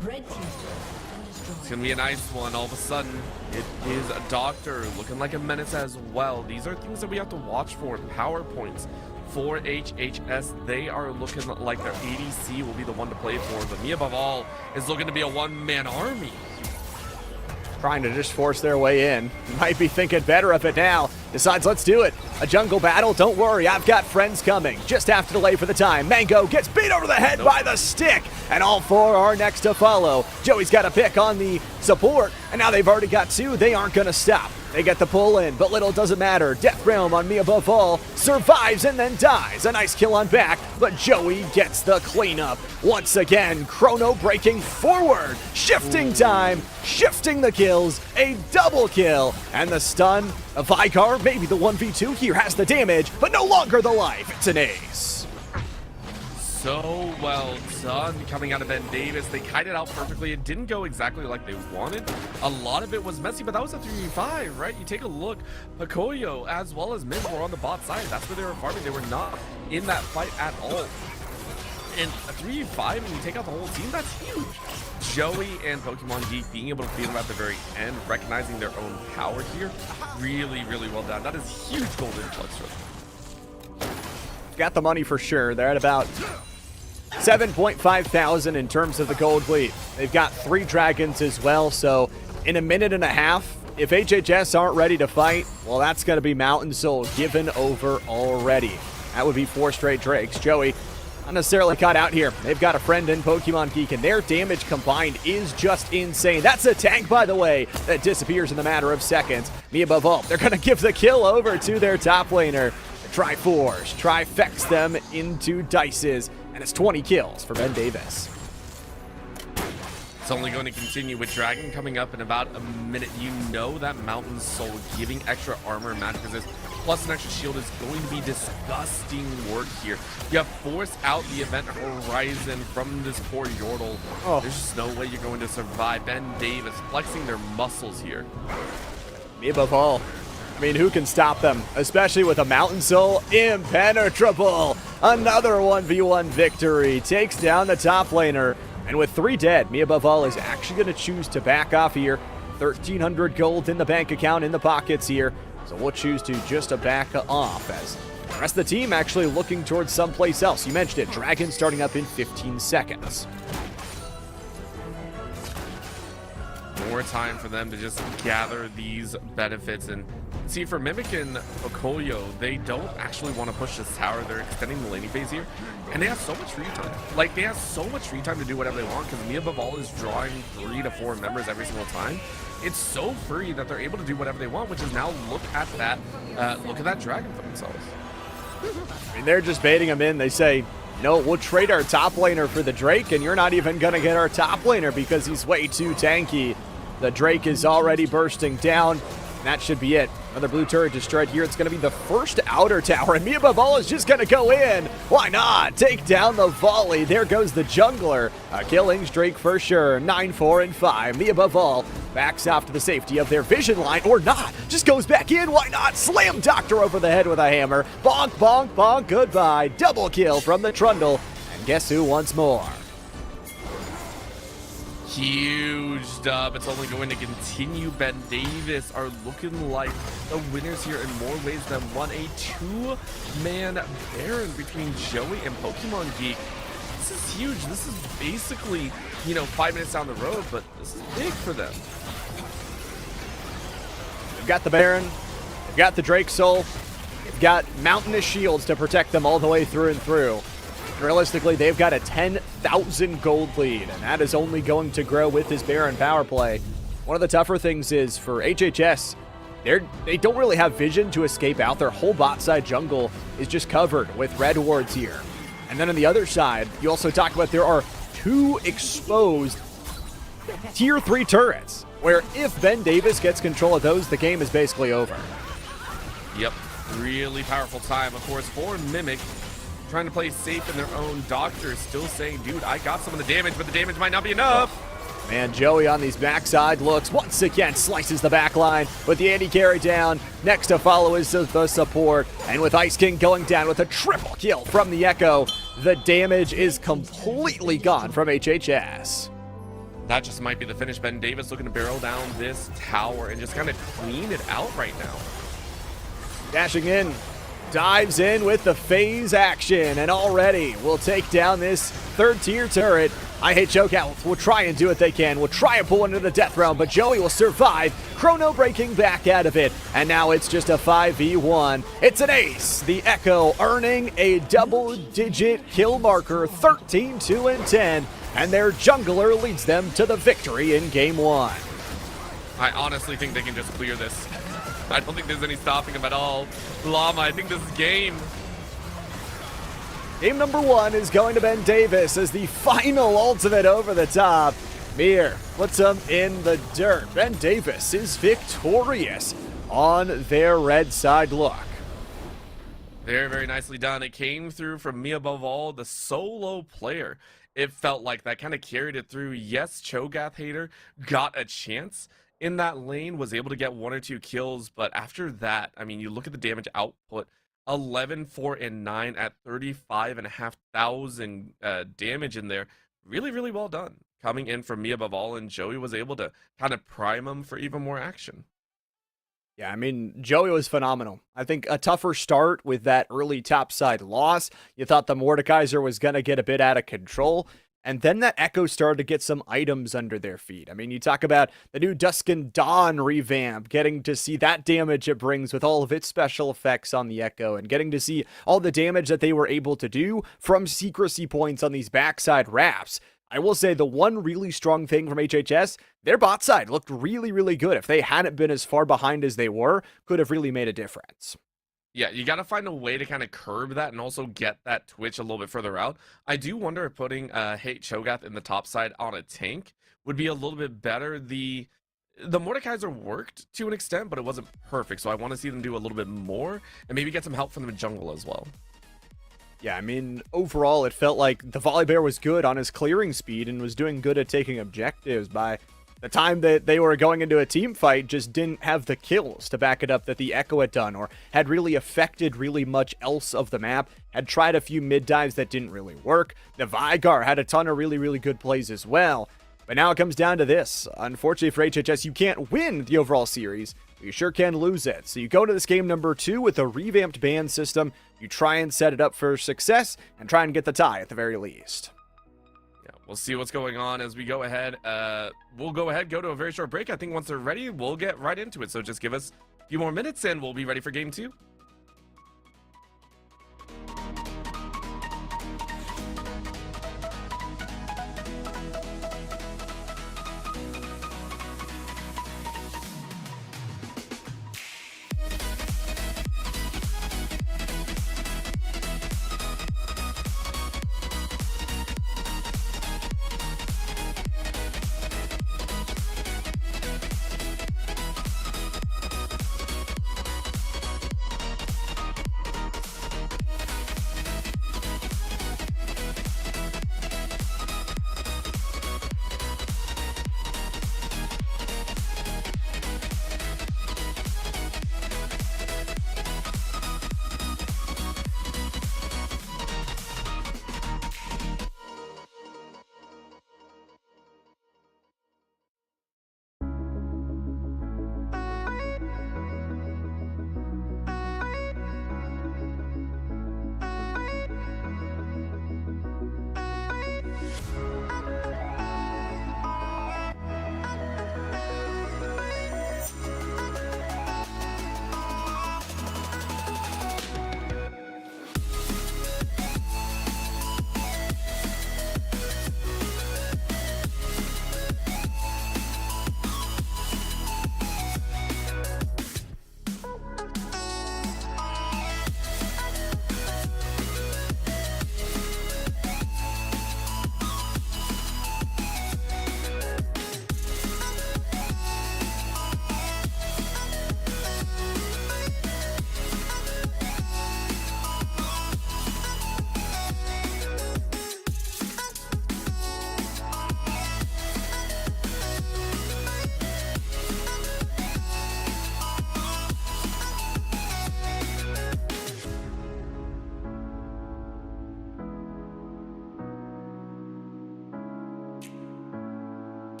Red team's turret has been destroyed. It's going to be a nice one. All of a sudden, it is a Doctor looking like a menace as well. These are things that we have to watch for. Power points for HHS. They are looking like their ADC will be the one to play for. But me above all is looking to be a one-man army. Trying to just force their way in. Might be thinking better of it now. Decides, let's do it. A jungle battle? Don't worry, I've got friends coming. Just have to delay for the time. Mango gets beat over the head by the stick. And all four are next to follow. Joey's got a pick on the support. And now they've already got two. They aren't going to stop. They get the pull in, but little doesn't matter. Death Realm on me above all survives and then dies. A nice kill on back, but Joey gets the cleanup. Once again, Chrono breaking forward. Shifting time, shifting the kills, a double kill. And the stun of Vicar, maybe the 1v2 here has the damage, but no longer the life. It's an ace. So well done coming out of Ben Davis. They kited out perfectly. It didn't go exactly like they wanted. A lot of it was messy, but that was a 3v5, right? You take a look, Pacoyo as well as Miz were on the bot side. That's where they were farming. They were not in that fight at all. And a 3v5 and you take out the whole team, that's huge. Joey and Pokemon Geek being able to beat them at the very end, recognizing their own power here, really, really well done. That is huge gold influx for them. Got the money for sure. They're at about 7.5 thousand in terms of the gold lead. They've got 3 dragons as well, so in a minute and a half, if HHS aren't ready to fight, well, that's going to be Mountain Soul given over already. That would be 4 straight Drakes. Joey, not necessarily caught out here. They've got a friend in Pokemon Geek, and their damage combined is just insane. That's a tank, by the way, that disappears in a matter of seconds. Me above all, they're going to give the kill over to their top laner. Tri-4s, trifects them into dices, and it's 20 kills for Ben Davis. It's only going to continue with Dragon coming up in about a minute. You know that Mountain Soul giving extra armor and magic resist plus an extra shield is going to be disgusting work here. You have forced out the event horizon from this poor Yordle. Oh. There's just no way you're going to survive. Ben Davis flexing their muscles here. Me above all. I mean, who can stop them? Especially with a Mountain Soul impenetrable. Another 1v1 victory. Takes down the top laner. And with 3 dead, me above all is actually going to choose to back off here. 1,300 gold in the bank account, in the pockets here. So we'll choose to just back off as the rest of the team actually looking towards someplace else. You mentioned it, Dragon starting up in 15 seconds. More time for them to just gather these benefits. And see, for Mimic and Okoyo, they don't actually want to push this tower. They're extending the laning phase here, and they have so much free time. Like, they have so much free time to do whatever they want, because me above all is drawing 3 to 4 members every single time. It's so free that they're able to do whatever they want, which is now look at that dragon for themselves. I mean, they're just baiting them in. They say, no, we'll trade our top laner for the Drake, and you're not even going to get our top laner because he's way too tanky. The Drake is already bursting down, and that should be it. Another blue turret destroyed here. It's going to be the first outer tower, and Miababal is just going to go in. Why not? Take down the volley. There goes the jungler. Killings Drake for sure. 9, 4, and 5. Miababal backs off to the safety of their vision line, or not. Just goes back in. Why not? Slam Doctor over the head with a hammer. Bonk, bonk, bonk. Goodbye. Double kill from the Trundle. And guess who once more? Huge dub. It's only going to continue. Ben Davis are looking like the winners here in more ways than one. A 2-man Baron between Joey and Pokemon Geek. This is huge. This is basically, 5 minutes down the road, but this is big for them. They've got the Baron. They've got the Drake Soul. They've got mountainous shields to protect them all the way through and through. Realistically, they've got a 10,000 gold lead, and that is only going to grow with this Baron power play. One of the tougher things is for HHS, they don't really have vision to escape out. Their whole bot side jungle is just covered with red wards here. And then on the other side, you also talk about there are two exposed tier 3 turrets, where if Ben Davis gets control of those, the game is basically over. Yep, really powerful time, of course, for Mimic. Trying to play safe in their own. Doctor still saying, dude, I got some of the damage, but the damage might not be enough. Man, Joey on these backside looks once again slices the back line with the anti-carry down. Next to follow is the support. And with Ice King going down with a triple kill from the Echo, the damage is completely gone from HHS. That just might be the finish. Ben Davis looking to barrel down this tower and just kind of clean it out right now. Dashing in, dives in with the phase action, and already will take down this third tier turret. IHSEN will try and do what they can. Will try and pull into the death realm, but Joey will survive. Chrono breaking back out of it, and now it's just a 5v1. It's an ace. The Echo earning a double-digit kill marker, 13, 2, and 10, and their jungler leads them to the victory in game 1. I honestly think they can just clear this. I don't think there's any stopping them at all. Llama, I think this is game. Game number 1 is going to Ben Davis as the final ultimate over the top. Mir puts him in the dirt. Ben Davis is victorious on their red side look. Very, very nicely done. It came through from me above all, the solo player. It felt like that kind of carried it through. Yes, Cho'Gath Hater got a chance in that lane, was able to get 1 or 2 kills, but after that, I mean, you look at the damage output, 11, 4, and 9 at 35,500 damage in there. Really, really well done. Coming in from me above all, and Joey was able to kind of prime him for even more action. Yeah, I mean, Joey was phenomenal. I think a tougher start with that early topside loss. You thought the Mordekaiser was going to get a bit out of control. And then that Echo started to get some items under their feet. I mean, you talk about the new Dusk and Dawn revamp, getting to see that damage it brings with all of its special effects on the Echo, and getting to see all the damage that they were able to do from secrecy points on these backside wraps. I will say the one really strong thing from HHS, their bot side looked really, really good. If they hadn't been as far behind as they were, could have really made a difference. Yeah, you got to find a way to kind of curb that and also get that Twitch a little bit further out. I do wonder if putting Hate Cho'Gath in the top side on a tank would be a little bit better. The Mordekaiser worked to an extent, but it wasn't perfect. So I want to see them do a little bit more and maybe get some help from the jungle as well. Yeah, I mean, overall, it felt like the Volibear was good on his clearing speed and was doing good at taking objectives. By the time that they were going into a team fight, just didn't have the kills to back it up that the Echo had done, or had really affected really much else of the map, had tried a few mid dives that didn't really work. The Vygar had a ton of really, really good plays as well. But now it comes down to this. Unfortunately for HHS, you can't win the overall series, but you sure can lose it. So you go to this game number 2 with a revamped ban system. You try and set it up for success and try and get the tie at the very least. Yeah, we'll see what's going on as we go ahead. We'll go to a very short break. I think once they're ready, we'll get right into it. So just give us a few more minutes and we'll be ready for game 2.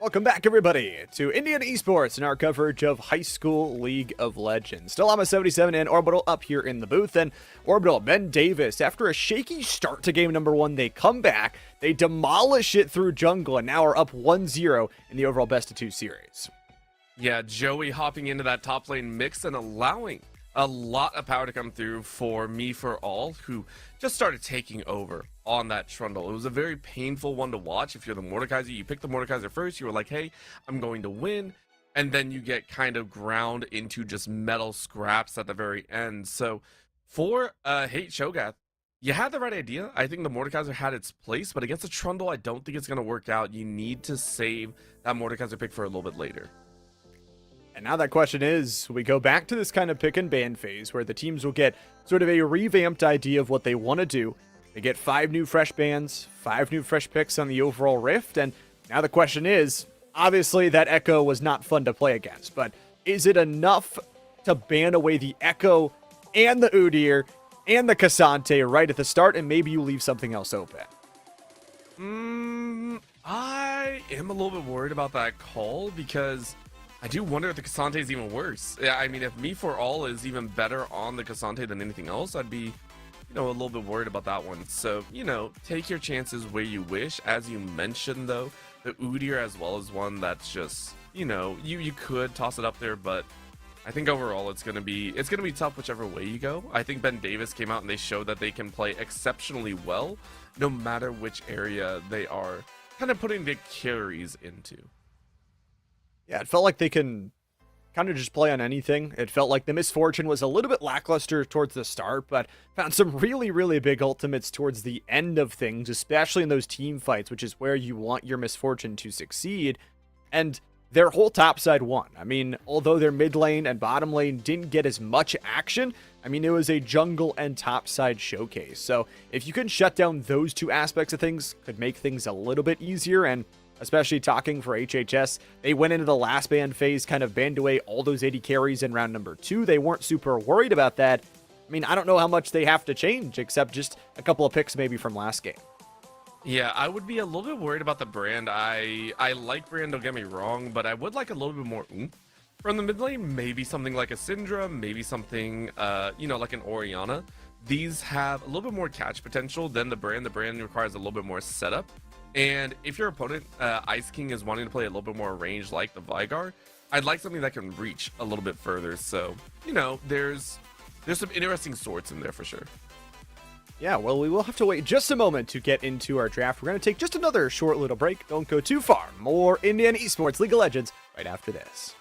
Welcome back, everybody, to Indian Esports and our coverage of High School League of Legends. Still, I'm a 77 and Orbital up here in the booth. And Orbital, Ben Davis, after a shaky start to game number 1, they come back, they demolish it through jungle, and now are up 1-0 in the overall best of 2 series. Yeah, Joey hopping into that top lane mix and allowing a lot of power to come through for Me For All, who just started taking over on that Trundle. It was a very painful one to watch. If you're the Mordekaiser, you pick the Mordekaiser first, you were like, hey, I'm going to win, and then you get kind of ground into just metal scraps at the very end. So for Hate Shogath, you had the right idea. I think the Mordekaiser had its place, but against a Trundle, I don't think it's going to work out. You need to save that Mordekaiser pick for a little bit later. And now that question is, we go back to this kind of pick and ban phase where the teams will get sort of a revamped idea of what they want to do. They get 5 new fresh bans, 5 new fresh picks on the overall Rift, and now the question is, obviously that Echo was not fun to play against, but is it enough to ban away the Echo and the Udyr and the Cassante right at the start, and maybe you leave something else open? I am a little bit worried about that call because I do wonder if the Cassante is even worse. Yeah, I mean, if Me For All is even better on the Cassante than anything else, I'd be, a little bit worried about that one. So, take your chances where you wish. As you mentioned, though, the Udyr as well is one that's just, you could toss it up there, but I think overall it's gonna be tough whichever way you go. I think Ben Davis came out and they showed that they can play exceptionally well, no matter which area they are kind of putting the carries into. Yeah, it felt like they can kind of just play on anything. It felt like the Misfortune was a little bit lackluster towards the start, but found some really, really big ultimates towards the end of things, especially in those team fights, which is where you want your Misfortune to succeed. And their whole top side won. I mean, although their mid lane and bottom lane didn't get as much action, I mean, it was a jungle and top side showcase. So if you can shut down those 2 aspects of things, could make things a little bit easier. And especially talking for HHS, they went into the last ban phase, kind of banned away all those 80 carries in round number 2. They weren't super worried about that. I mean, I don't know how much they have to change, except just a couple of picks maybe from last game. Yeah, I would be a little bit worried about the brand. I like brand, don't get me wrong, but I would like a little bit more oomph from the mid lane. Maybe something like a Syndra, maybe something, like an Orianna. These have a little bit more catch potential than the brand. The brand requires a little bit more setup. And if your opponent, Ice King, is wanting to play a little bit more range like the Vigar, I'd like something that can reach a little bit further. So, there's some interesting sorts in there for sure. Yeah, well, we will have to wait just a moment to get into our draft. We're going to take just another short little break. Don't go too far. More Indian Esports League of Legends right after this.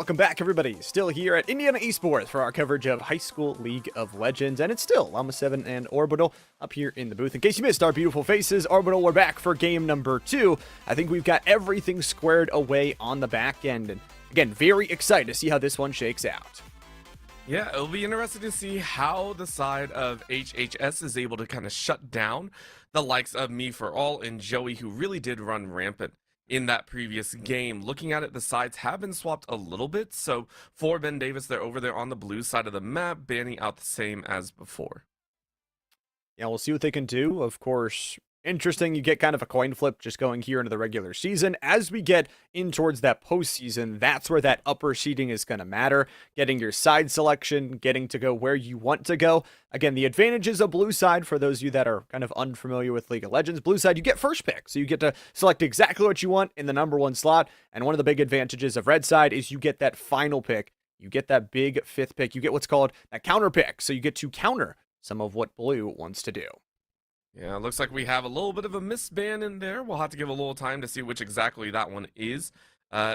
welcome back, everybody. Still here at Indiana Esports for our coverage of High School League of Legends, and it's still Llama7 and Orbital up here in the booth. In case you missed our beautiful faces, Orbital, we're back for game number 2. I think we've got everything squared away on the back end, and again, very excited to see how this one shakes out. Yeah, it'll be interesting to see how the side of HHS is able to kind of shut down the likes of Me For All and Joey, who really did run rampant in that previous game. Looking at it, the sides have been swapped a little bit. So for Ben Davis, they're over there on the blue side of the map, banning out the same as before. Yeah, we'll see what they can do. Of course, interesting, you get kind of a coin flip just going here into the regular season. As we get in towards that postseason, that's where that upper seeding is going to matter. Getting your side selection, getting to go where you want to go. Again, the advantages of blue side, for those of you that are kind of unfamiliar with League of Legends, blue side, you get first pick. So you get to select exactly what you want in the number 1 slot. And one of the big advantages of red side is you get that final pick. You get that big 5th pick. You get what's called that counter pick. So you get to counter some of what blue wants to do. Yeah, it looks like we have a little bit of a misban in there. We'll have to give a little time to see which exactly that one is.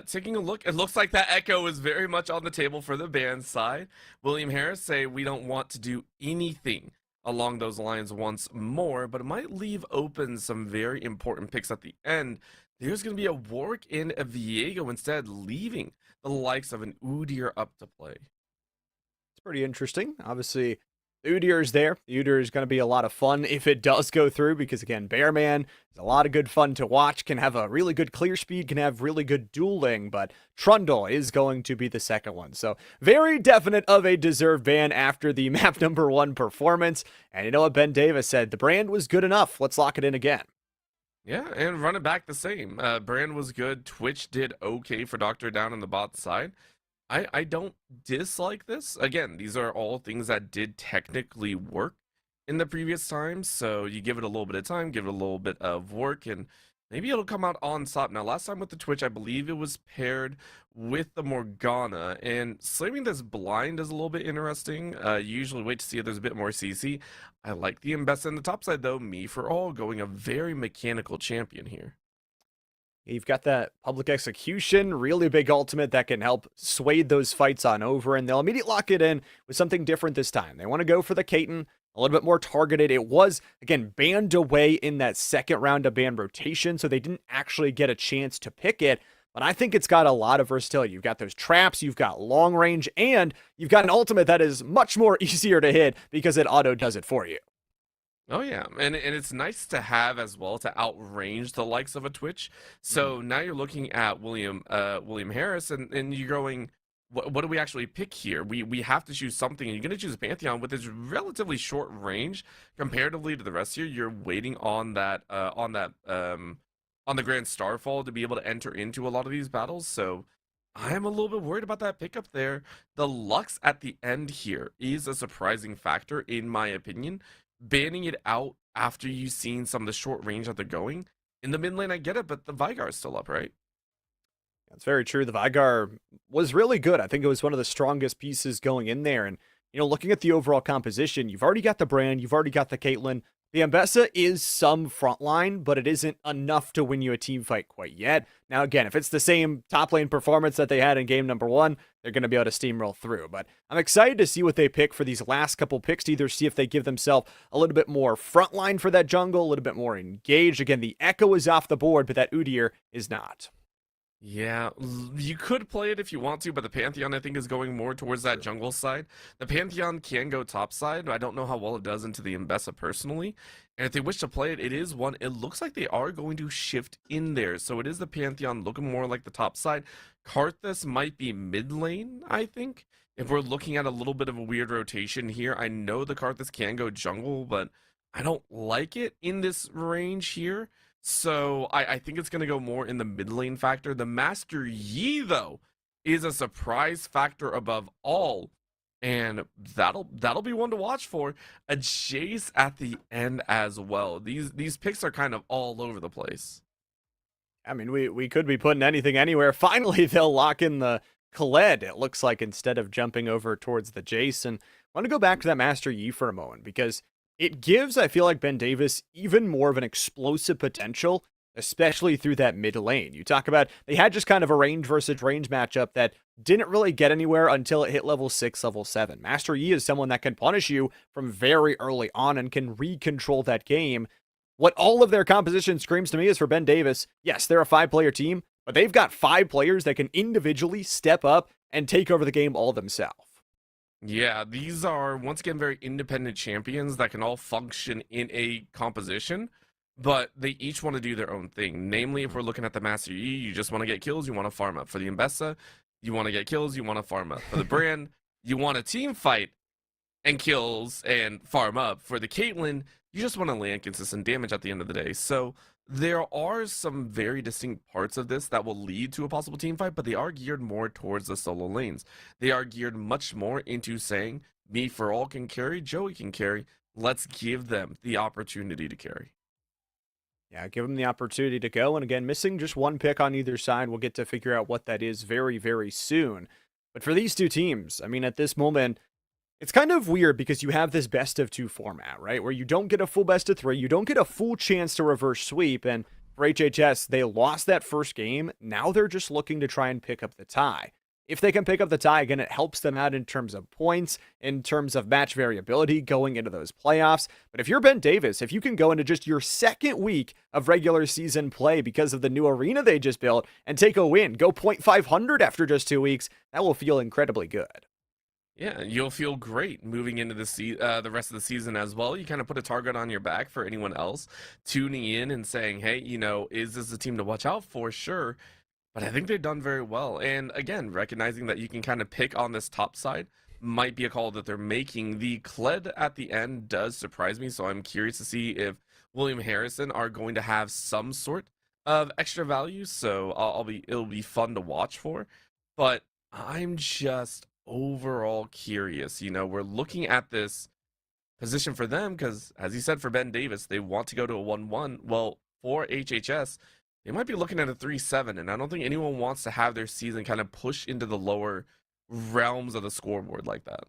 Taking a look, it looks like that echo is very much on the table for the ban side. William Harris say we don't want to do anything along those lines once more, but it might leave open some very important picks at the end. There's going to be a Warwick and a Viego instead, leaving the likes of an Udyr up to play. It's pretty interesting. Obviously, the Udyr is there. The Udyr is going to be a lot of fun if it does go through, because again, Bearman is a lot of good fun to watch, can have a really good clear speed, can have really good dueling, but Trundle is going to be the second one. So very definite of a deserved ban after the map number 1 performance. And you know what Ben Davis said? The brand was good enough. Let's lock it in again. Yeah, and run it back the same. Brand was good. Twitch did okay for Doctor down on the bot side. I don't dislike this. Again, these are all things that did technically work in the previous times. So you give it a little bit of time, give it a little bit of work, and maybe it'll come out on top. Now, last time with the Twitch, I believe it was paired with the Morgana. And slamming this blind is a little bit interesting. You usually wait to see if there's a bit more CC. I like the Mbessa in the top side, though. Me For All going a very mechanical champion here. You've got that public execution, really big ultimate that can help sway those fights on over, and they'll immediately lock it in with something different this time. They want to go for the Kaiten, a little bit more targeted. It was, again, banned away in that second round of ban rotation, so they didn't actually get a chance to pick it, but I think it's got a lot of versatility. You've got those traps, you've got long range, and you've got an ultimate that is much more easier to hit because it auto does it for you. Oh yeah, and it's nice to have as well to outrange the likes of a Twitch. So now you're looking at William Harris, and you're going, what do we actually pick here? We have to choose something, and you're going to choose a Pantheon with its relatively short range comparatively to the rest here. You're waiting on that on the Grand Starfall to be able to enter into a lot of these battles. So I am a little bit worried about that pickup there. The Lux at the end here is a surprising factor in my opinion. Banning it out after you've seen some of the short range that they're going. In the mid lane, I get it, but the Vigar is still up, right? That's very true. The Vigar was really good. I think it was one of the strongest pieces going in there. And, you know, looking at the overall composition, you've already got the Brand, you've already got the Caitlyn. The Mbessa is some frontline, but it isn't enough to win you a team fight quite yet. Now, again, if it's the same top lane performance that they had in game number 1, they're going to be able to steamroll through. But I'm excited to see what they pick for these last couple picks, to either see if they give themselves a little bit more frontline for that jungle, a little bit more engaged. Again, the Echo is off the board, but that Udyr is not. Yeah, you could play it if you want to, but the Pantheon, I think, is going more towards that jungle side. The Pantheon can go top side. I don't know how well it does into the Mbessa personally. And if they wish to play it, it is one. It looks like they are going to shift in there. So it is the Pantheon looking more like the top side. Karthus might be mid lane, I think. If we're looking at a little bit of a weird rotation here, I know the Karthus can go jungle, but I don't like it in this range here. So I think it's going to go more in the mid lane factor. The Master Yi, though, is a surprise factor above all. And that'll be one to watch for. A Jace at the end as well. These picks are kind of all over the place. I mean, we could be putting anything anywhere. Finally, they'll lock in the Khaled, it looks like, instead of jumping over towards the Jace. And I want to go back to that Master Yi for a moment, because it gives, I feel like, Ben Davis even more of an explosive potential especially through that mid lane. You talk about they had just kind of a range versus range matchup that didn't really get anywhere until it hit level 6, level 7. Master Yi is someone that can punish you from very early on and can re-control that game. What all of their composition screams to me is for Ben Davis, yes, they're a 5-player team, but they've got 5 players that can individually step up and take over the game all themselves. Yeah, these are once again very independent champions that can all function in a composition, but they each want to do their own thing. Namely, if we're looking at the Master Yi, you just want to get kills, you want to farm up. For the Mbessa, you want to get kills, you want to farm up. For the Brand, you want to team fight and kills and farm up. For the Caitlyn, you just want to land consistent damage at the end of the day. So there are some very distinct parts of this that will lead to a possible team fight, but they are geared more towards the solo lanes. They are geared much more into saying, me for all can carry, Joey can carry. Let's give them the opportunity to carry. Yeah, give them the opportunity to go. And again, missing just one pick on either side. We'll get to figure out what that is very, very soon. But for these two teams, I mean, at this moment, it's kind of weird because you have this best of 2 format, right? Where you don't get a full best of 3, you don't get a full chance to reverse sweep. And for HHS, they lost that first game. Now they're just looking to try and pick up the tie. If they can pick up the tie, again, it helps them out in terms of points, in terms of match variability going into those playoffs. But if you're Ben Davis, if you can go into just your second week of regular season play because of the new arena they just built and take a win, go 0.500 after just 2 weeks, that will feel incredibly good. Yeah, you'll feel great moving into the rest of the season as well. You kind of put a target on your back for anyone else tuning in and saying, hey, is this a team to watch out for? Sure. But I think they've done very well. And again, recognizing that you can kind of pick on this top side might be a call that they're making. The Kled at the end does surprise me, so I'm curious to see if William Harrison are going to have some sort of extra value. So it'll be fun to watch for. But I'm just overall curious. We're looking at this position for them because, as you said, for Ben Davis, they want to go to a 1-1. Well, for HHS, they might be looking at a 3-7, and I don't think anyone wants to have their season kind of push into the lower realms of the scoreboard like that.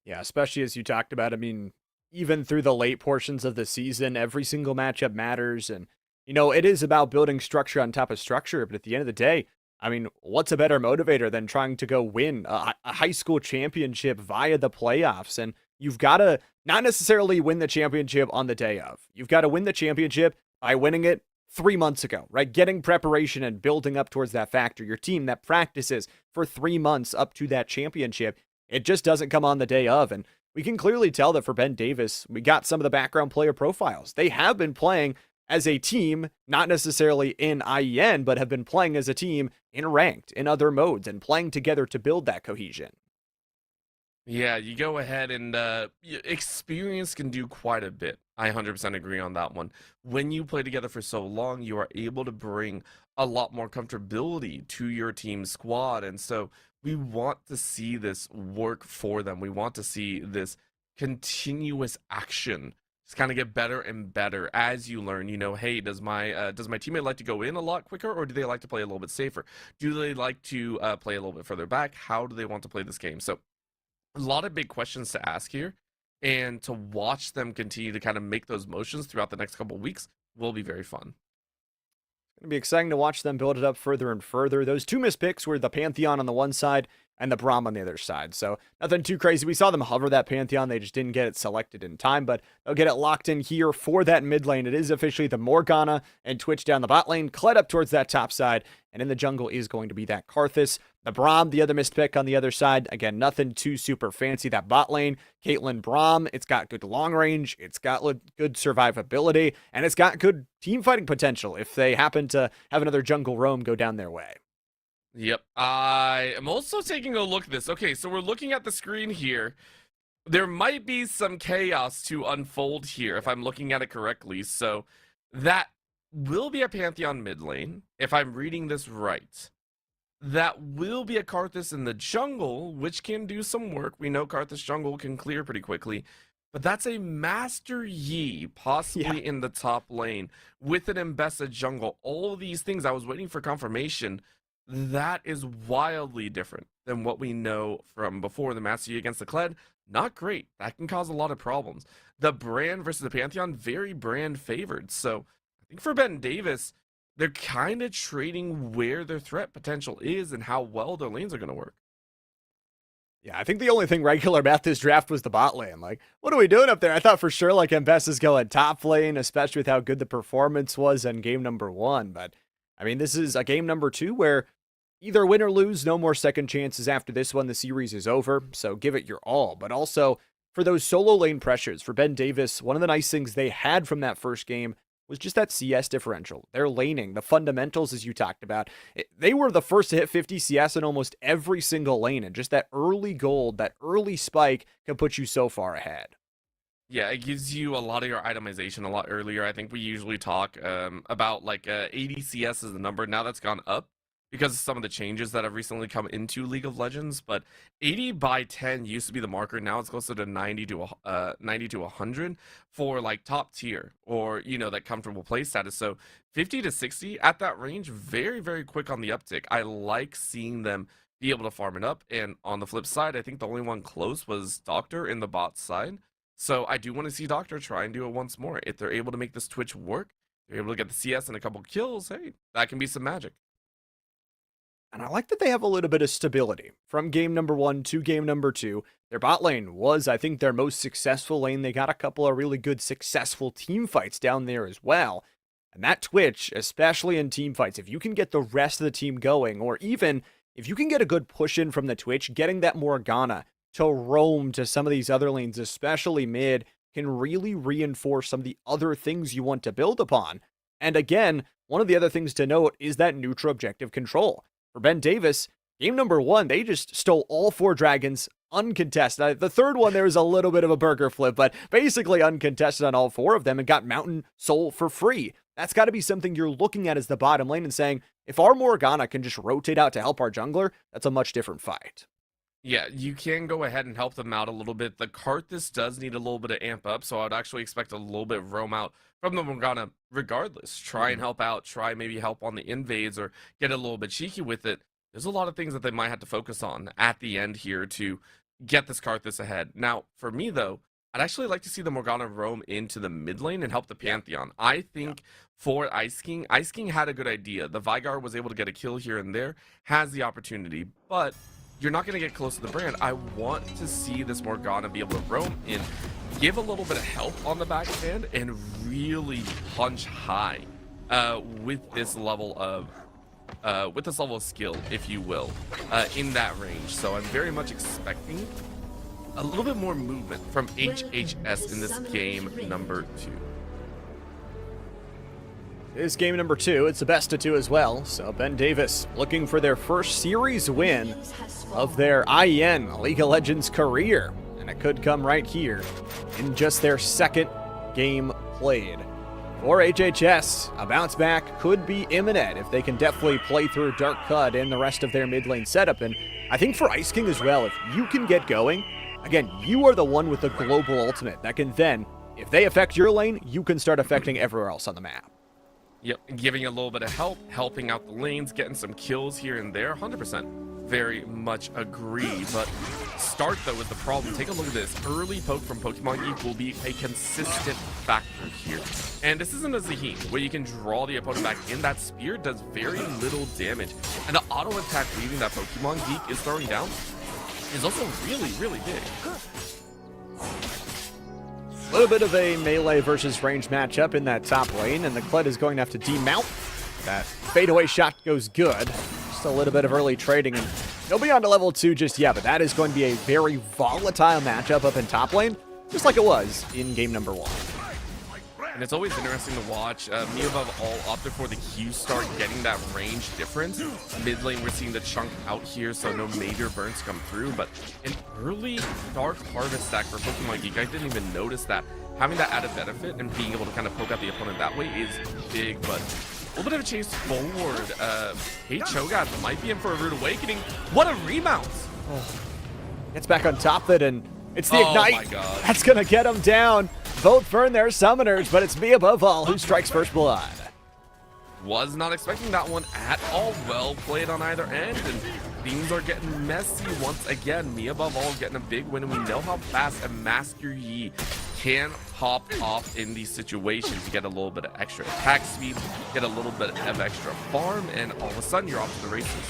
Yeah, especially as you talked about. I mean, even through the late portions of the season, every single matchup matters. And, it is about building structure on top of structure. But at the end of the day, I mean, what's a better motivator than trying to go win a high school championship via the playoffs? And you've got to not necessarily win the championship on the day of. You've got to win the championship by winning it 3 months ago, right? Getting preparation and building up towards that factor. Your team that practices for 3 months up to that championship. It just doesn't come on the day of. And we can clearly tell that for Ben Davis, we got some of the background player profiles. They have been playing as a team, not necessarily in IEN, but have been playing as a team in ranked, in other modes, and playing together to build that cohesion. Yeah, you go ahead and experience can do quite a bit. I 100% agree on that one. When you play together for so long, you are able to bring a lot more comfortability to your team squad. And so we want to see this work for them. We want to see this continuous action just kind of get better and better as you learn. Hey, does my teammate like to go in a lot quicker, or do they like to play a little bit safer? Do they like to play a little bit further back? How do they want to play this game? So a lot of big questions to ask here, and to watch them continue to kind of make those motions throughout the next couple of weeks will be very fun. It's going to be exciting to watch them build it up further and further. Those 2 missed picks were the Pantheon on the one side and the Braum on the other side. So nothing too crazy. We saw them hover that Pantheon. They just didn't get it selected in time, but they'll get it locked in here for that mid lane. It is officially the Morgana and Twitch down the bot lane. Kled up towards that top side. And in the jungle is going to be that Karthus. The Braum, the other missed pick on the other side. Again, nothing too super fancy. That bot lane, Caitlyn Braum, it's got good long range. It's got good survivability. And it's got good team fighting potential if they happen to have another jungle roam go down their way. Yep. I am also taking a look at this. Okay, so we're looking at the screen here. There might be some chaos to unfold here if I'm looking at it correctly. So that will be a Pantheon mid lane, if I'm reading this right. That will be a Karthus in the jungle, which can do some work. We know Karthus jungle can clear pretty quickly. But that's a Master Yi, possibly in the top lane, with an Mbessa jungle. All of these things, I was waiting for confirmation. That is wildly different than what we know from before. The Master Yi against the Kled, not great. That can cause a lot of problems. The Brand versus the Pantheon, very Brand favored. So think for Ben Davis, they're kind of trading where their threat potential is and how well their lanes are going to work. Yeah, I think the only thing regular about this draft was the bot lane. Like, what are we doing up there? I thought for sure, like, Mbessa's going top lane, especially with how good the performance was in game number 1. But, I mean, this is a game number 2 where either win or lose, no more second chances after this one. The series is over, so give it your all. But also, for those solo lane pressures, for Ben Davis, one of the nice things they had from that first game was just that CS differential. Their laning, the fundamentals, as you talked about. They were the first to hit 50 CS in almost every single lane, and just that early gold, that early spike can put you so far ahead. Yeah, it gives you a lot of your itemization a lot earlier. I think we usually talk about like 80 CS is the number. Now that's gone up because of some of the changes that have recently come into League of Legends. But 80 by 10 used to be the marker. Now it's closer to 90 to 100 for like top tier or, you know, that comfortable play status. So 50 to 60 at that range, very, very quick on the uptick. I like seeing them be able to farm it up. And on the flip side, I think the only one close was Doctor in the bot side. So I do want to see Doctor try and do it once more. If they're able to make this Twitch work, they're able to get the CS and a couple kills, hey, that can be some magic. And I like that they have a little bit of stability. From game number 1 to game number 2, their bot lane was, I think, their most successful lane. They got a couple of really good, successful team fights down there as well. And that Twitch, especially in team fights, if you can get the rest of the team going, or even if you can get a good push in from the Twitch, getting that Morgana to roam to some of these other lanes, especially mid, can really reinforce some of the other things you want to build upon. And again, one of the other things to note is that neutral objective control. For Ben Davis, game number 1, they just stole all 4 dragons uncontested. The third one, there was a little bit of a burger flip, but basically uncontested on all 4 of them and got Mountain Soul for free. That's got to be something you're looking at as the bottom lane and saying, if our Morgana can just rotate out to help our jungler, that's a much different fight. Yeah, you can go ahead and help them out a little bit. The Karthus does need a little bit of amp up, so I'd actually expect a little bit of roam out from the Morgana regardless. Try and help out, try maybe help on the invades or get a little bit cheeky with it. There's a lot of things that they might have to focus on at the end here to get this Karthus ahead. Now, for me though, I'd actually like to see the Morgana roam into the mid lane and help the Pantheon. I think for Ice King had a good idea. The Vigar was able to get a kill here and there, has the opportunity, but you're not going to get close to the brand. I want to see this Morgana be able to roam in, give a little bit of help on the backhand, and really punch high with this level of skill, if you will, in that range. So I'm very much expecting a little bit more movement from IHSEN in this game number 2. It is game number 2. It's the best of 2 as well. So Ben Davis looking for their first series win of their IEN League of Legends career. And it could come right here in just their second game played. For HHS, a bounce back could be imminent if they can definitely play through Dark Cut and the rest of their mid lane setup. And I think for Ice King as well, if you can get going, again, you are the one with the global ultimate that can then, if they affect your lane, you can start affecting everywhere else on the map. Yep, giving a little bit of help, helping out the lanes, getting some kills here and there, 100%. Very much agree, but start though with the problem. Take a look at this. Early poke from Pokemon Geek will be a consistent factor here. And this isn't a Zaheen, where you can draw the opponent back in. That spear does very little damage. And the auto attack leading that Pokemon Geek is throwing down is also really, really big. A little bit of a melee versus range matchup in that top lane, and the Kled is going to have to demount. That fadeaway shot goes good. Just a little bit of early trading, and he'll be on to level 2 just yet, but that is going to be a very volatile matchup up in top lane, just like it was in game number 1. And it's always interesting to watch. Me above all opted for the Q start, getting that range difference. Mid lane, we're seeing the chunk out here, so no major burns come through. But an early Dark Harvest stack for Pokemon Geek, I didn't even notice that. Having that added benefit and being able to kind of poke out the opponent that way is big, but a little bit of a chase forward. Hey, Cho'Gath might be in for a rude awakening. What a remount! Oh. Gets back on top of it, and it's the Ignite. My God. That's going to get him down. Both burn their summoners, but it's me above all who strikes first blood. Was not expecting that one at all. Well played on either end, and things are getting messy once again. Me above all getting a big win, and we know how fast a Master Yi can pop off in these situations. You get a little bit of extra attack speed, get a little bit of extra farm, and all of a sudden you're off to the races.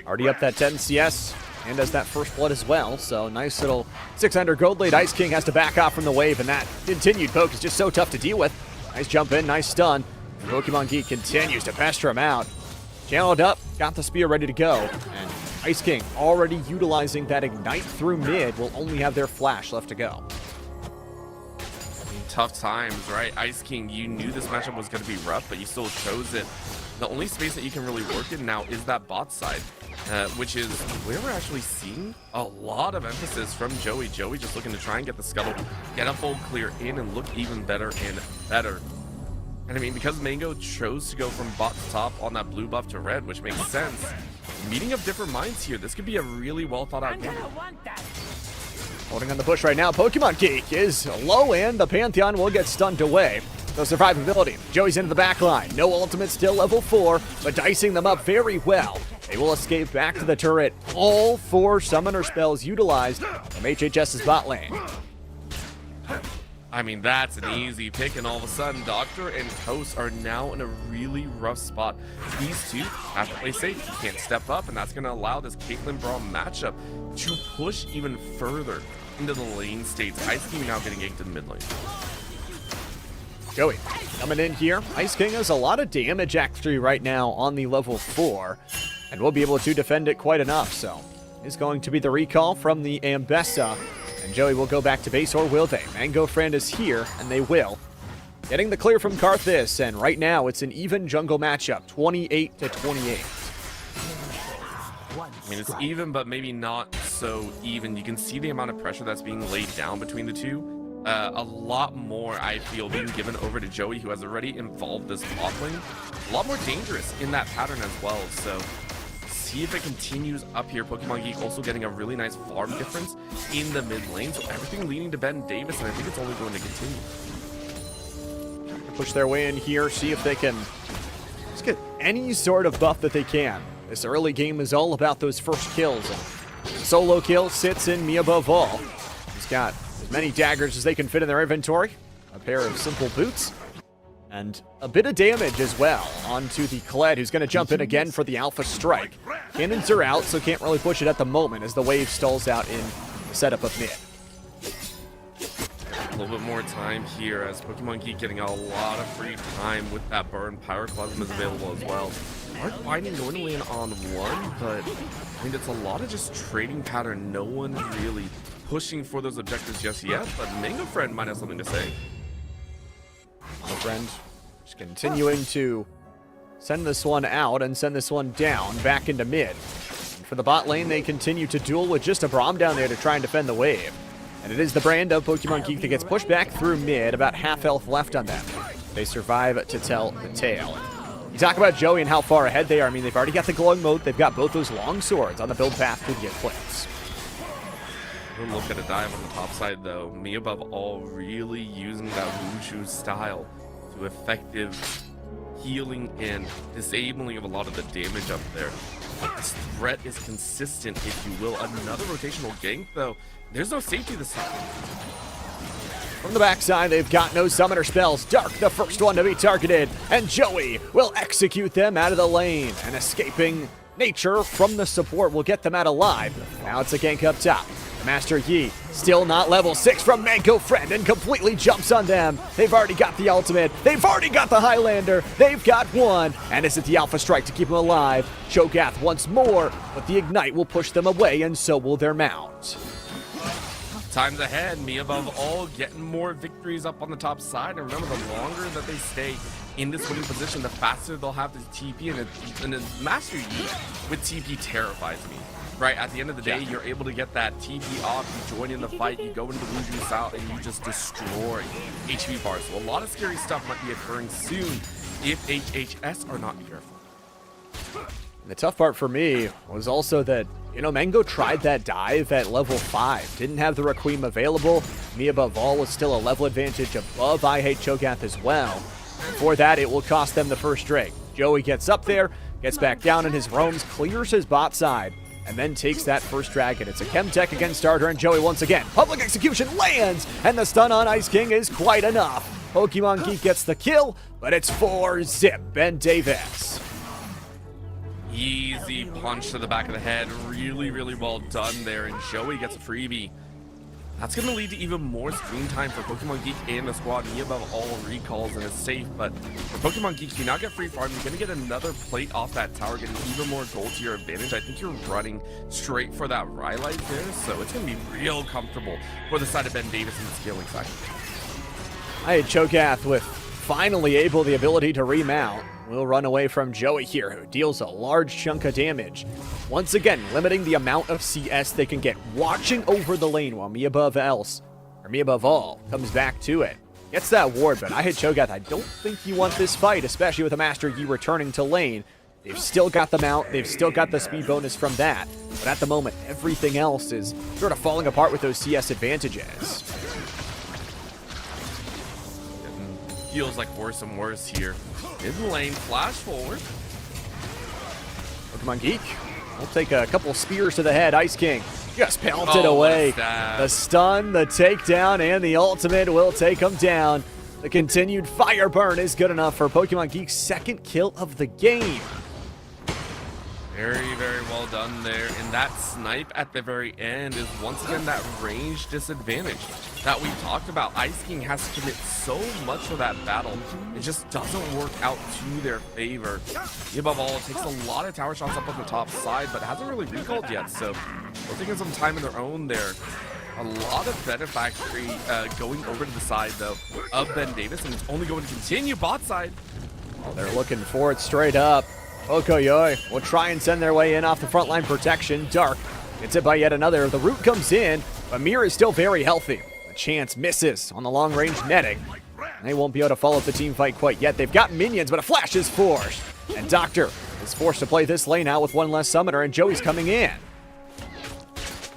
Already up that 10 CS, and does that first blood as well. So nice little 600 gold lead. Ice King has to back off from the wave, and that continued poke is just so tough to deal with. Nice jump in, nice stun. Pokemon Geek continues to pester him out. Channeled up, got the spear ready to go, and Ice King already utilizing that ignite through mid, will only have their flash left to go. Tough times, right? Ice King, you knew this matchup was going to be rough, but you still chose it. The only space that you can really work in now is that bot side, which is where we're actually seeing a lot of emphasis from Joey. Joey just looking to try and get the scuttle, get a full clear in, and look even better and better. And I mean, because Mango chose to go from bot to top on that blue buff to red, which makes sense. Meeting of different minds here. This could be a really well thought out game. Holding on the bush right now, Pokemon Geek is low, and the Pantheon will get stunned away. No survivability. Joey's into the back line. No ultimate, still level 4, but dicing them up very well. They will escape back to the turret. All 4 summoner spells utilized from HHS's bot lane. I mean, that's an easy pick, and all of a sudden, Doctor and Toast are now in a really rough spot. These two have to play safe. You can't step up, and that's going to allow this Caitlyn Braum matchup to push even further into the lane states. Ice King now getting ganked in the mid lane. Joey coming in here. Ice King has a lot of damage actually right now on the level 4, and will be able to defend it quite enough. So, is going to be the recall from the Ambessa. And Joey will go back to base, or will they? Mango Friend is here, and they will. Getting the clear from Karthus, and right now it's an even jungle matchup, 28 to 28. I mean, it's even, but maybe not so even. You can see the amount of pressure that's being laid down between the two. A lot more, I feel, being given over to Joey, who has already involved this bot lane. A lot more dangerous in that pattern as well, so see if it continues up here. Pokemon Geek also getting a really nice farm difference in the mid lane, so everything leading to Ben Davis, and I think it's only going to continue. Push their way in here, see if they can just get any sort of buff that they can. This early game is all about those first kills, and solo kill sits in me above all. He's got as many daggers as they can fit in their inventory, a pair of simple boots, and a bit of damage as well onto the Kled, who's going to jump in again for the Alpha Strike. Cannons are out, so can't really push it at the moment as the wave stalls out in the setup of mid. A little bit more time here as Pokemon Geek getting a lot of free time with that burn. Pyroclasm is available as well. Hard finding going to win on one, but I mean, it's a lot of just trading pattern. No one really pushing for those objectives just yet, but Mango Friend might have something to say. Mango Friend just continuing to send this one out and send this one down back into mid. And for the bot lane, they continue to duel with just a Braum down there to try and defend the wave. And it is the brand of Pokemon Geek that gets pushed back through mid, about half health left on them. They survive to tell the tale. You talk about Joey and how far ahead they are. I mean, they've already got the glowing moat. They've got both those long swords on the build path to the Eclipse. We'll look at a dive on the top side, though. Me above all, really using that Wushu style to effective healing and disabling of a lot of the damage up there. This threat is consistent, if you will. Another rotational gank, though. There's no safety this time. From the backside, they've got no summoner spells. Dark, the first one to be targeted, and Joey will execute them out of the lane. And escaping nature from the support will get them out alive. Now it's a gank up top. Master Yi, still not level 6 from Mango Friend, and completely jumps on them. They've already got the ultimate. They've already got the Highlander. They've got one. And is it the Alpha Strike to keep them alive? Cho'Gath once more, but the Ignite will push them away, and so will their mount. Times ahead, me above all, getting more victories up on the top side. And remember, the longer that they stay in this winning position, the faster they'll have the TP. And a Master Yi with TP terrifies me. Right, at the end of the day, you're able to get that TP off, you join in the fight, you go into the Wuju style, and you just destroy HP bars. So a lot of scary stuff might be occurring soon if HHS are not careful. The tough part for me was also that, you know, Mango tried that dive at level 5. Didn't have the Requiem available. Me above all was still a level advantage above I Hate Cho'Gath as well. For that, it will cost them the first drake. Joey gets up there, gets back down in his roams, clears his bot side. and then takes that first dragon. It's a Chemtech against Starter and Joey once again. Public execution lands, and the stun on Ice King is quite enough. Pokemon Geek gets the kill, but it's 4-zip. Ben Davis. Easy punch to the back of the head. Really, really well done there. And Joey gets a freebie. That's going to lead to even more screen time for Pokemon Geek and the squad. Me above all recalls and is safe. But for Pokemon Geek, you now get free farm. You're going to get another plate off that tower, getting even more gold to your advantage. I think you're running straight for that Rhylight there. So it's going to be real comfortable for the side of Ben Davis in the scaling factor. I had Cho'Gath with finally able the ability to remount. We'll run away from Joey here, who deals a large chunk of damage. Once again, limiting the amount of CS they can get, watching over the lane while me above all comes back to it. Gets that ward, but I hit Cho'Gath. I don't think you want this fight, especially with a Master Yi returning to lane. They've still got the mount, they've still got the speed bonus from that, but at the moment, everything else is sort of falling apart with those CS advantages. Feels like worse and worse here. In the lane, flash forward. Pokemon Geek will take a couple spears to the head. Ice King just pelted away. The stun, the takedown, and the ultimate will take him down. The continued fire burn is good enough for Pokemon Geek's second kill of the game. Very, very well done there. And that snipe at the very end is once again that range disadvantage that we talked about. Ice King has to commit so much for that battle. It just doesn't work out to their favor. Above all, it takes a lot of tower shots up on the top side, but hasn't really recalled yet. So they're taking some time in their own there. A lot of benefactory going over to the side, though, of Ben Davis, and it's only going to continue bot side. Oh, they're looking for it straight up. Okoyoi will try and send their way in off the frontline protection. Dark gets hit by yet another. The root comes in, but Mir is still very healthy. The chance misses on the long-range netting. They won't be able to follow up the team fight quite yet. They've got minions, but a flash is forced. And Doctor is forced to play this lane out with one less summoner, and Joey's coming in.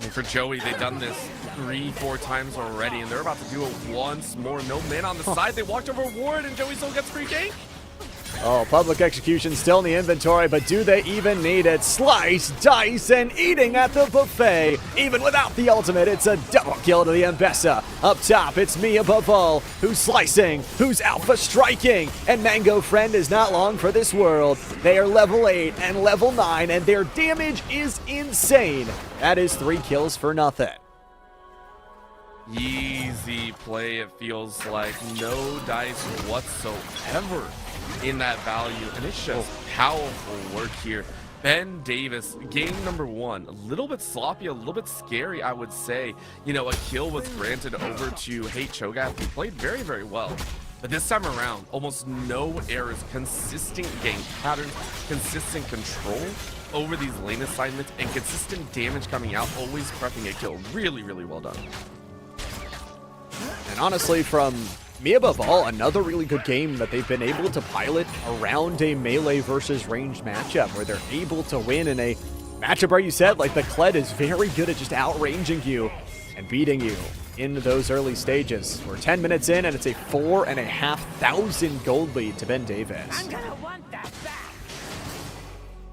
And for Joey, they've done this 3-4 times already, and they're about to do it once more. No man on the side. They walked over ward, and Joey still gets free gank. Oh, public execution still in the inventory, but do they even need it? Slice, dice, and eating at the buffet. Even without the ultimate, it's a double kill to the Mbessa. Up top, it's me above all, who's slicing, who's alpha striking, and Mango Friend is not long for this world. They are level 8 and level 9, and their damage is insane. That is 3 kills for nothing. Easy play, it feels like. No dice whatsoever in that value, and it's just powerful work here. Ben Davis, game number 1, a little bit sloppy, a little bit scary, I would say. You know, a kill was granted over to Hate Cho'Gath, who played very, very well. But this time around, almost no errors, consistent game patterns, consistent control over these lane assignments, and consistent damage coming out, always prepping a kill. Really, really well done. And honestly, from me above all, another really good game that they've been able to pilot around a melee versus ranged matchup where they're able to win in a matchup where you said, like, the Kled is very good at just outranging you and beating you in those early stages. We're 10 minutes in, and it's a 4,500 gold lead to Ben Davis. I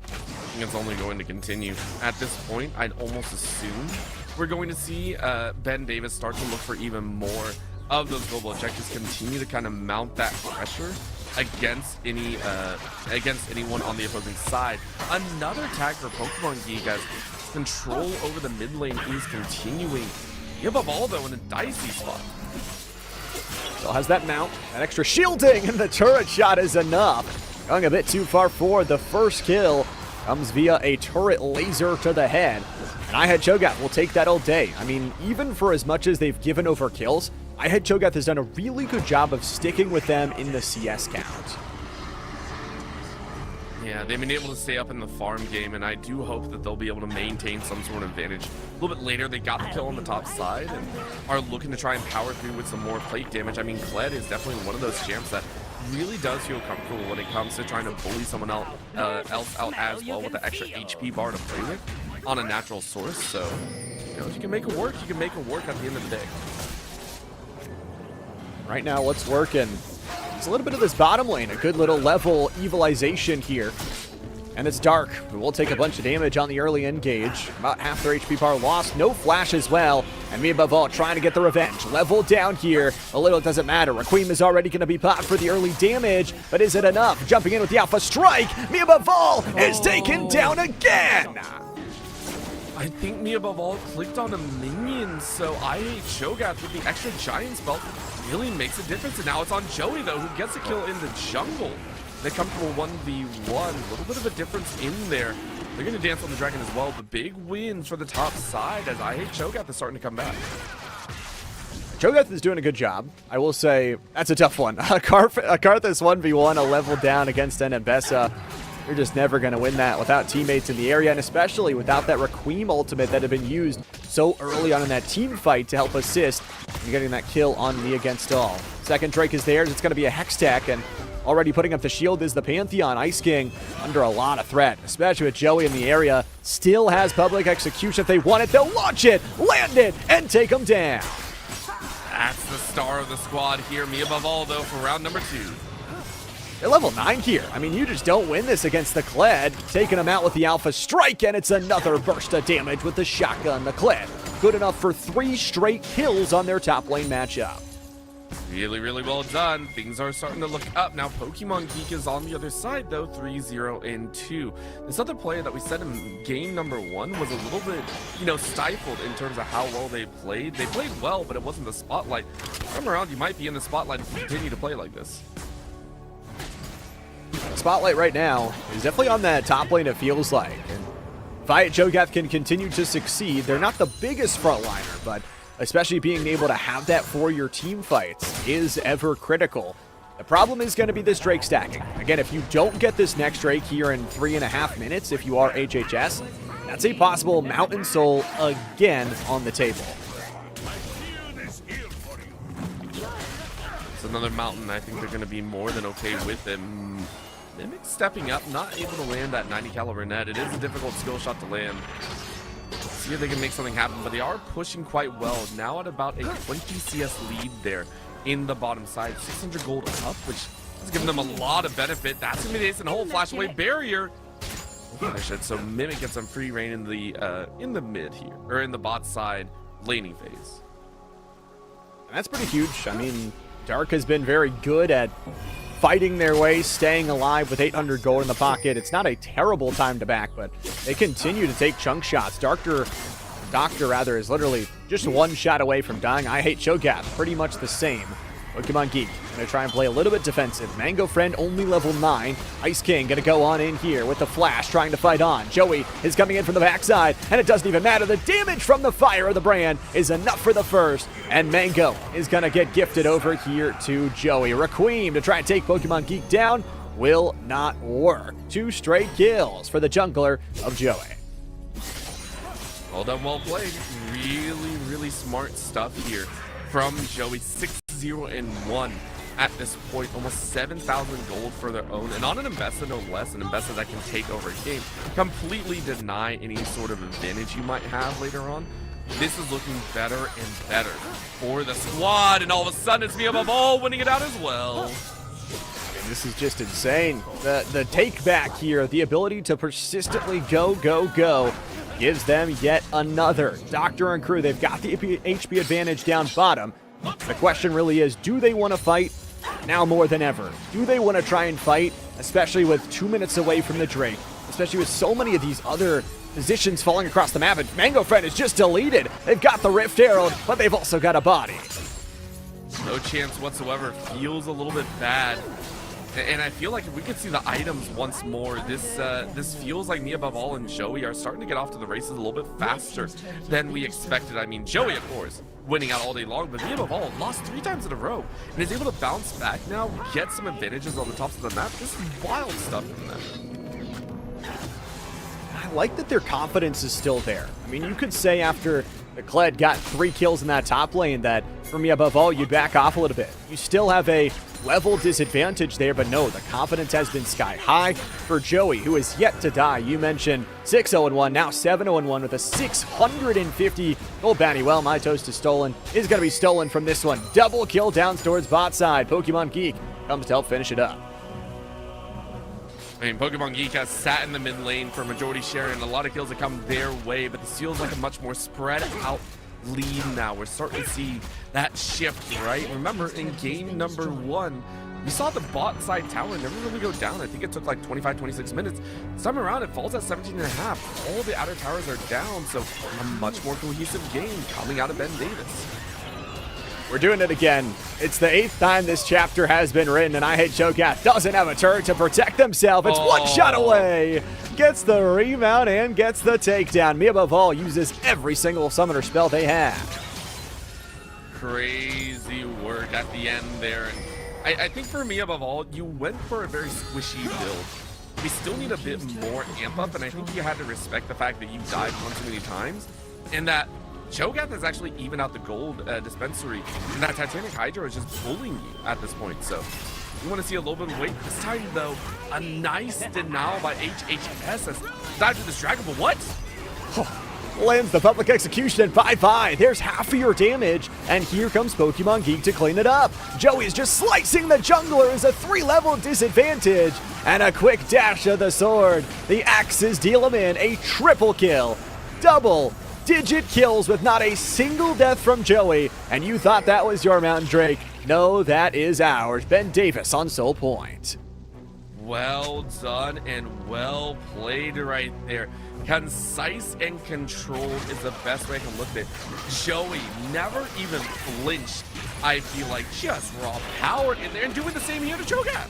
think it's only going to continue. At this point, I'd almost assume we're going to see Ben Davis start to look for even more of those global objectives, continue to kind of mount that pressure against anyone on the opposing side. Another tag for Pokemon Geek as control over the mid lane is continuing. Above all, though, in a dicey spot. Still has that mount, that extra shielding, and the turret shot is enough. Going a bit too far forward. The first kill comes via a turret laser to the head. And I had Cho'Gath will take that all day. I mean, even for as much as they've given over kills, I had Cho'Gath has done a really good job of sticking with them in the CS count. Yeah, they've been able to stay up in the farm game, and I do hope that they'll be able to maintain some sort of advantage. A little bit later, they got the kill on the top side and are looking to try and power through with some more plate damage. I mean, Kled is definitely one of those champs that really does feel comfortable when it comes to trying to bully someone else out as well with the extra HP bar to play with on a natural source. So, you know, if you can make it work, you can make it work at the end of the day. Right now, what's working? It's a little bit of this bottom lane, a good little level evilization here. And it's Dark, who will take a bunch of damage on the early engage. About half their HP bar lost. No flash as well. And me above all trying to get the revenge. Level down here. A little doesn't matter. Requiem is already going to be popped for the early damage. But is it enough? Jumping in with the Alpha Strike. Me above all is taken down again. I think me above all clicked on a minion, so Cho'Gath with the extra giant spell really makes a difference. And now it's on Joey, though, who gets a kill in the jungle. They come to a 1v1, a little bit of a difference in there. They're going to dance on the dragon as well. The big win for the top side as Cho'Gath is starting to come back. Cho'Gath is doing a good job. I will say, that's a tough one. Karthus 1v1, a level down against Enebessa. You're just never going to win that without teammates in the area, and especially without that Requiem ultimate that had been used so early on in that team fight to help assist in getting that kill on me against all. Second Drake is theirs. It's going to be a Hextech, and already putting up the shield is the Pantheon. Ice King under a lot of threat, especially with Joey in the area. Still has public execution. If they want it, they'll launch it, land it, and take them down. That's the star of the squad here. Me above all, though, for round number 2. They're level 9 here. I mean, you just don't win this against the Kled. Taking them out with the Alpha Strike, and it's another burst of damage with the shotgun. The Kled, good enough for 3 straight kills on their top lane matchup. Really, really well done. Things are starting to look up. Now, Pokemon Geek is on the other side, though, 3-0-2. This other player that we said in game number 1 was a little bit, stifled in terms of how well they played. They played well, but it wasn't the spotlight. Come around, you might be in the spotlight if you continue to play like this. Spotlight right now is definitely on that top lane, it feels like. And if Cho'Gath can continue to succeed, they're not the biggest frontliner, but especially being able to have that for your team fights is ever critical. The problem is going to be this Drake stacking. Again, if you don't get this next Drake here in 3.5 minutes, if you are HHS, that's a possible Mountain Soul again on the table. It's another Mountain. I think they're going to be more than okay with it. Mimic stepping up, not able to land that 90 caliber net. It is a difficult skill shot to land. See if they can make something happen, but they are pushing quite well. Now at about a 20 CS lead there in the bottom side. 600 gold up, which has given them a lot of benefit. That's going to be the ace and hole. Flash away barrier. Finish it. So Mimic gets some free reign in the mid here, or in the bot side laning phase. That's pretty huge. I mean, Dark has been very good at fighting their way, staying alive with 800 gold in the pocket. It's not a terrible time to back, but they continue to take chunk shots. Doctor is literally just one shot away from dying. Cho'Gath, pretty much the same. Pokemon Geek gonna try and play a little bit defensive. Mango Friend only level 9. Ice King gonna go on in here with the flash, trying to fight on. Joey is coming in from the backside, and it doesn't even matter. The damage from the fire of the brand is enough for the first, and Mango is gonna get gifted over here to Joey. Requiem to try and take Pokemon Geek down will not work. 2 straight kills for the jungler of Joey. Well done, well played. Really, really smart stuff here from Joey. 6-0-1 at this point. Almost 7,000 gold for their own. And on an Enebessa, no less. An Enebessa that can take over a game. Completely deny any sort of advantage you might have later on. This is looking better and better for the squad. And all of a sudden, it's me above all winning it out as well. This is just insane. The take back here, the ability to persistently go, gives them yet another. Doctor and crew, they've got the HP advantage down bottom. The question really is, do they want to fight now more than ever? Do they want to try and fight, especially with 2 minutes away from the Drake, especially with so many of these other positions falling across the map, and Mango Friend is just deleted. They've got the Rift Herald, but they've also got a body. No chance whatsoever. Feels a little bit bad. And I feel like if we could see the items once more, this feels like me above all and Joey are starting to get off to the races a little bit faster than we expected. I mean, Joey, of course, winning out all day long, but me above all lost 3 times in a row and is able to bounce back now, get some advantages on the tops of the map. This is wild stuff from them. I like that their confidence is still there. I mean, you could say after the Kled got 3 kills in that top lane that, for me above all, you back off a little bit. You still have a level disadvantage there, but no, the confidence has been sky high for Joey, who is yet to die. You mentioned 6-0-1, now 7-0-1 with a 650 gold bounty. Well, my toast is stolen. Is going to be stolen from this one. Double kill down towards bot side. Pokemon Geek comes to help finish it up. I mean, Pokemon Geek has sat in the mid lane for majority share, and a lot of kills have come their way, but this feels like a much more spread out lead now. We're starting to see that shift, right? Remember, in game number 1, we saw the bot side tower never really go down. I think it took like 25, 26 minutes. This time around, it falls at 17.5. All the outer towers are down, so a much more cohesive game coming out of Ben Davis. We're doing it again. It's the 8th time this chapter has been written, and IHSEN doesn't have a turret to protect themselves. It's one shot away. Gets the rebound and gets the takedown. Me above all uses every single summoner spell they have. Crazy work at the end there. And I think for me above all, you went for a very squishy build. We still need a bit more amp up, and I think you had to respect the fact that you died one too many times, and that Cho'Gath is actually even out the gold dispensary, and that Titanic Hydra is just pulling you at this point. So you want to see a little bit of weight. This time, though, a nice denial by IHSEN as dive to this dragon, but what? Lands the public execution, and bye-bye. There's half of your damage, and here comes Pokemon Geek to clean it up. Joey is just slicing the jungler as a 3-level disadvantage, and a quick dash of the sword. The axes deal him in a triple kill. Double-digit kills with not a single death from Joey, and you thought that was your Mountain Drake. No, that is ours. Ben Davis on Soul Point. Well done and well played right there. Concise and controlled is the best way I can look at it. Joey never even flinched. I feel like just raw power in there and doing the same here to Cho'Gath.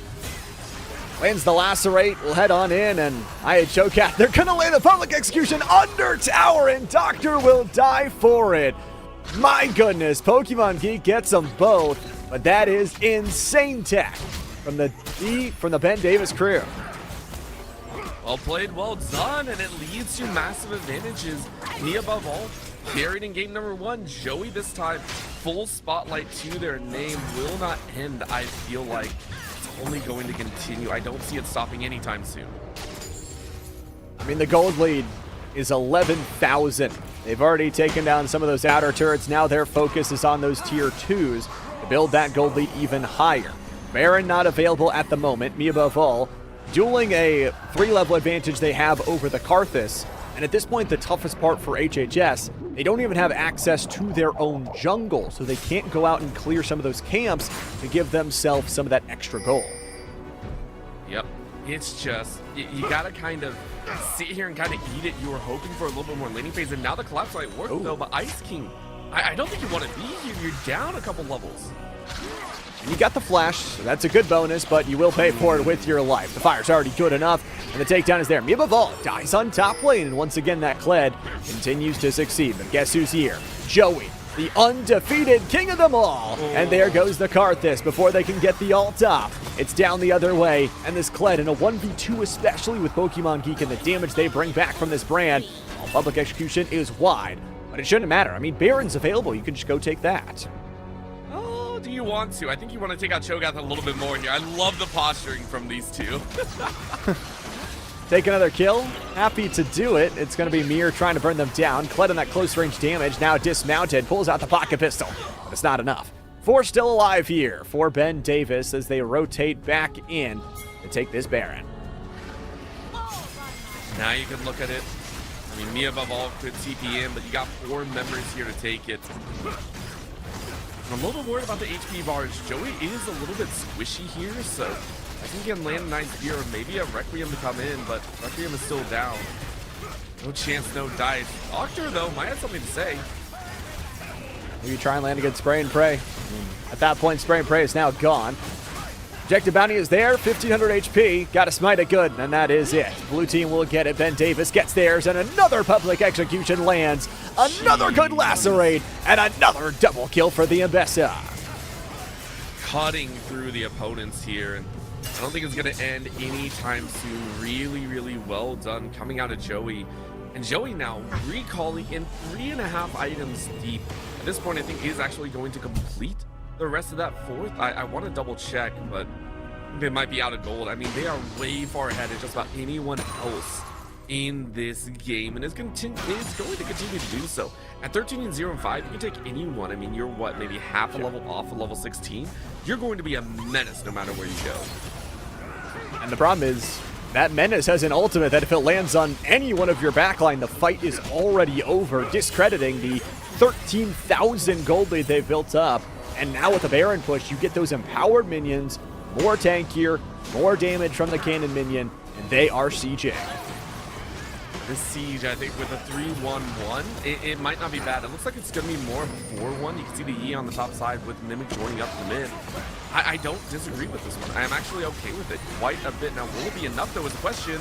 Lands the Lacerate, will head on in, and IHSEN, they're gonna lay the public execution under tower, and Doctor will die for it. My goodness, Pokemon Geek gets them both, but that is insane tech from the Ben Davis crew. Well played, well done, and it leads to massive advantages. Me above all, buried in game number 1. Joey this time, full spotlight to their name, will not end. I feel like it's only going to continue. I don't see it stopping anytime soon. I mean, the gold lead is 11,000. They've already taken down some of those outer turrets. Now their focus is on those tier 2s to build that gold lead even higher. Baron not available at the moment. Me above all, dueling a 3-level advantage they have over the Karthus. And at this point, the toughest part for HHS, they don't even have access to their own jungle, so they can't go out and clear some of those camps to give themselves some of that extra gold. Yep. It's just, you gotta kind of sit here and kind of eat it. You were hoping for a little bit more laning phase, and now the collapse might work, though. But Ice King, I don't think you want to be here. You're down a couple levels. And you got the flash, so that's a good bonus, but you will pay for it with your life. The fire's already good enough, and the takedown is there. Mibavol dies on top lane, and once again, that Kled continues to succeed. But guess who's here? Joey, the undefeated king of them all. And there goes the Karthus before they can get the ult off. It's down the other way, and this Kled in a 1v2, especially with Pokemon Geek and the damage they bring back from this brand, while public execution is wide. But it shouldn't matter. I mean, Baron's available. You can just go take that. Do you want to? I think you want to take out Cho'Gath a little bit more here. I love the posturing from these two. Take another kill. Happy to do it. It's going to be Mir trying to burn them down. Kled on that close range damage. Now dismounted. Pulls out the pocket pistol. But it's not enough. 4 still alive here for Ben Davis as they rotate back in to take this Baron. Now you can look at it. I mean, me above all could TP in, but you got 4 members here to take it. I'm a little bit worried about the HP bars. Joey is a little bit squishy here, so I think he can land a nice spear or maybe a Requiem to come in, but Requiem is still down. No chance, no dice. Doctor, though, might have something to say. Maybe try and land a good spray and pray. At that point, spray and pray is now gone. Objective bounty is there, 1,500 HP. Got to smite it good, and that is it. Blue team will get it. Ben Davis gets theirs, and another public execution lands. Another good lacerate, and another double kill for the Ambessa. Cutting through the opponents here, and I don't think it's going to end anytime soon. Really, really well done coming out of Joey. And Joey now recalling in 3.5 items deep. At this point, I think he is actually going to complete the rest of that 4th. I want to double check, but they might be out of gold. I mean, they are way far ahead of just about anyone else in this game, and is going to continue to do so. At 13-0-5, you can take anyone. I mean, you're what, maybe half a level off of level 16? You're going to be a menace no matter where you go. And the problem is, That Menace has an ultimate that if it lands on any one of your backline, the fight is already over, discrediting the 13,000 gold lead they've built up. And now with the Baron push, you get those empowered minions, more tankier, more damage from the cannon minion, and they are sieging. This siege, I think, with a 3-1-1, it might not be bad. It looks like it's going to be more of a 4-1. You can see the Yi on the top side with Mimic joining up the mid. I don't disagree with this one. I am actually okay with it quite a bit. Now, will it be enough, though, is the question.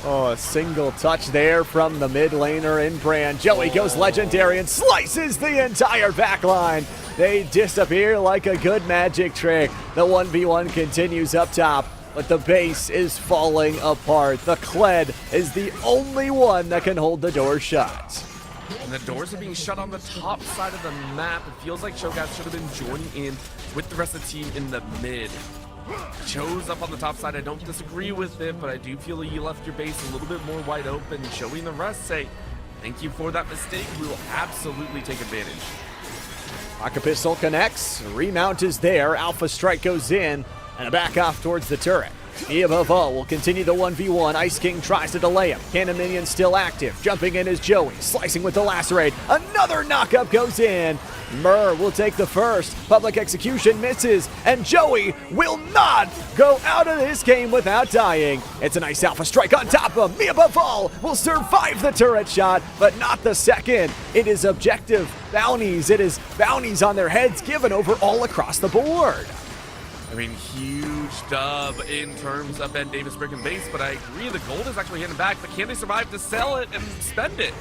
Oh, a single touch there from the mid laner in Brand. Joey goes legendary and slices the entire backline. They disappear like a good magic trick. The 1v1 continues up top, but the base is falling apart. The Kled is the only one that can hold the door shut. And the doors are being shut on the top side of the map. It feels like Cho'Gath should have been joining in with the rest of the team in the mid. Cho's up on the top side. I don't disagree with it, but I do feel like you left your base a little bit more wide open, showing the rest say, thank you for that mistake. We will absolutely take advantage. Rocket Pistol connects. Remount is there. Alpha Strike goes in and a back off towards the turret. He above all will continue the 1v1. Ice King tries to delay him. Cannon minion still active. Jumping in is Joey. Slicing with the lacerate. Another knockup goes in. Murr will take the first. Public execution misses. And Joey will not go out of this game without dying. It's a nice Alpha Strike on top of him. Me above all will survive the turret shot, but not the second. It is objective bounties. It is bounties on their heads given over all across the board. I mean, huge dub in terms of Ben Davis breaking base, but I agree, the gold is actually hitting back, but can they survive to sell it and spend it?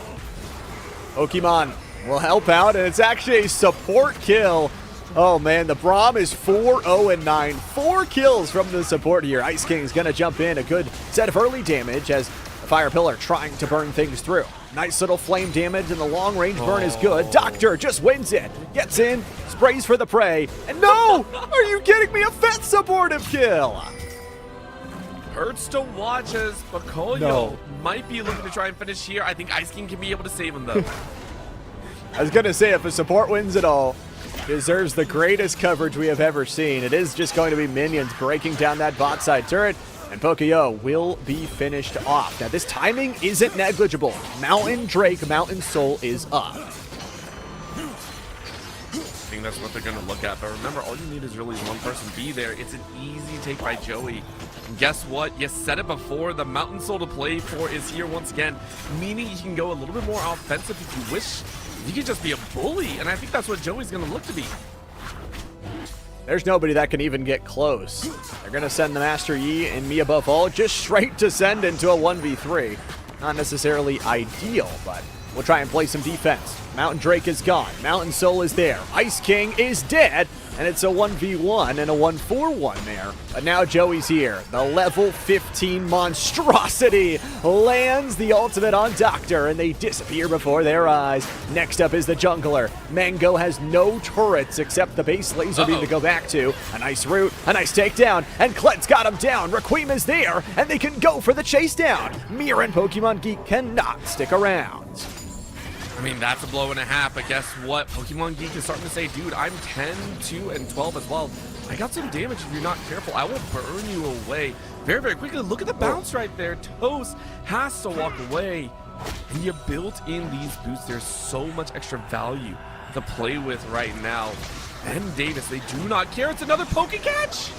Pokemon will help out, and it's actually a support kill. Oh man, the Braum is 4-0-9. 4 kills from the support here. Ice King's gonna jump in, a good set of early damage as the Fire Pillar trying to burn things through. Nice little flame damage, and the long range burn is good. Doctor just wins it. Gets in, sprays for the prey, and no! Are you kidding me? A Fett supportive kill! Hurts to watch as Bakoyo might be looking to try and finish here. I think Ice King can be able to save him, though. I was gonna say, if a support wins it all, deserves the greatest coverage we have ever seen. It is just going to be minions breaking down that bot side turret, and Pokeyo will be finished off. Now, this timing isn't negligible. Mountain Drake, Mountain Soul is up. I think that's what they're going to look at. But remember, all you need is really one person be there. It's an easy take by Joey. And guess what? You said it before. The Mountain Soul to play for is here once again, meaning you can go a little bit more offensive if you wish. You can just be a bully, and I think that's what Joey's going to look to be. There's nobody that can even get close. They're going to send the Master Yi and me above all just straight to send into a 1v3. Not necessarily ideal, but we'll try and play some defense. Mountain Drake is gone. Mountain Soul is there. Ice King is dead. And it's a 1v1 and a 1-4-1 there. But now Joey's here. The level 15 monstrosity lands the ultimate on Doctor, and they disappear before their eyes. Next up is the jungler. Mango has no turrets except the base laser beam to go back to. A nice root, a nice takedown, and Kled's got him down. Requiem is there, and they can go for the chase down. Mir and Pokemon Geek cannot stick around. I mean, that's a blow and a half, but guess what? Pokemon Geek is starting to say, dude, I'm 10, 2, and 12 as well. I got some damage if you're not careful. I will burn you away very, very quickly. Look at the bounce right there. Toast has to walk away. And you built in these boosts. There's so much extra value to play with right now. Ben Davis, they do not care. It's another Poke-Catch.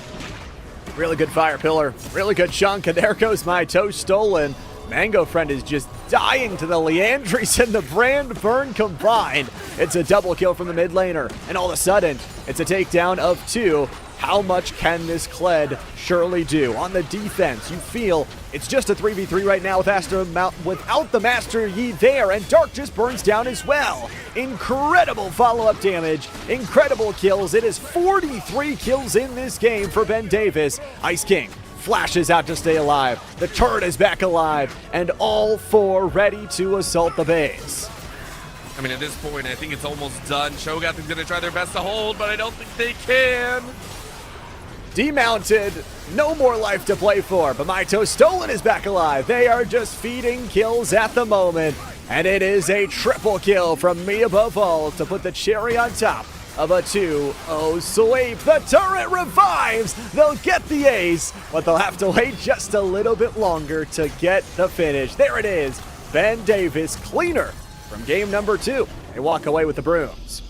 Really good Fire Pillar. Really good chunk, and there goes my toast stolen. Mango Friend is just dying to the Leandries and the Brand Burn combined. It's a double kill from the mid laner, and all of a sudden, it's a takedown of 2. How much can this Kled surely do? On the defense, you feel it's just a 3v3 right now without the Master Yi there, and Dark just burns down as well. Incredible follow-up damage, incredible kills. It is 43 kills in this game for Ben Davis. Ice King flashes out to stay alive. The turret is back alive, and all 4 ready to assault the base. I mean, at this point, I think it's almost done. Cho'Gath is going to try their best to hold, but I don't think they can. Demounted, no more life to play for, but Maito Stolen is back alive. They are just feeding kills at the moment, and it is a triple kill from me above all to put the cherry on top of a 2-0 sweep. The turret revives. They'll get the ace, but they'll have to wait just a little bit longer to get the finish. There it is. Ben Davis, cleaner from game number 2. They walk away with the brooms.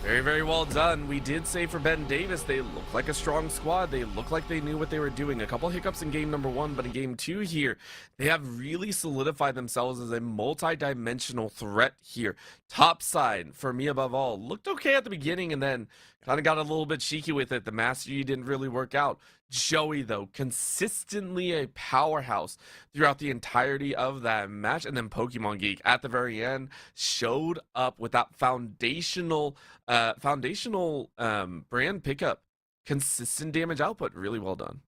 Very, very well done. We did say for Ben Davis, they look like a strong squad. They look like they knew what they were doing. A couple hiccups in game number 1, but in game 2 here, they have really solidified themselves as a multi-dimensional threat here. Top side, for me above all, looked okay at the beginning and then kind of got a little bit cheeky with it. The Mastery didn't really work out. Joey, though, consistently a powerhouse throughout the entirety of that match. And then Pokemon Geek at the very end showed up with that foundational brand pickup. Consistent damage output. Really well done.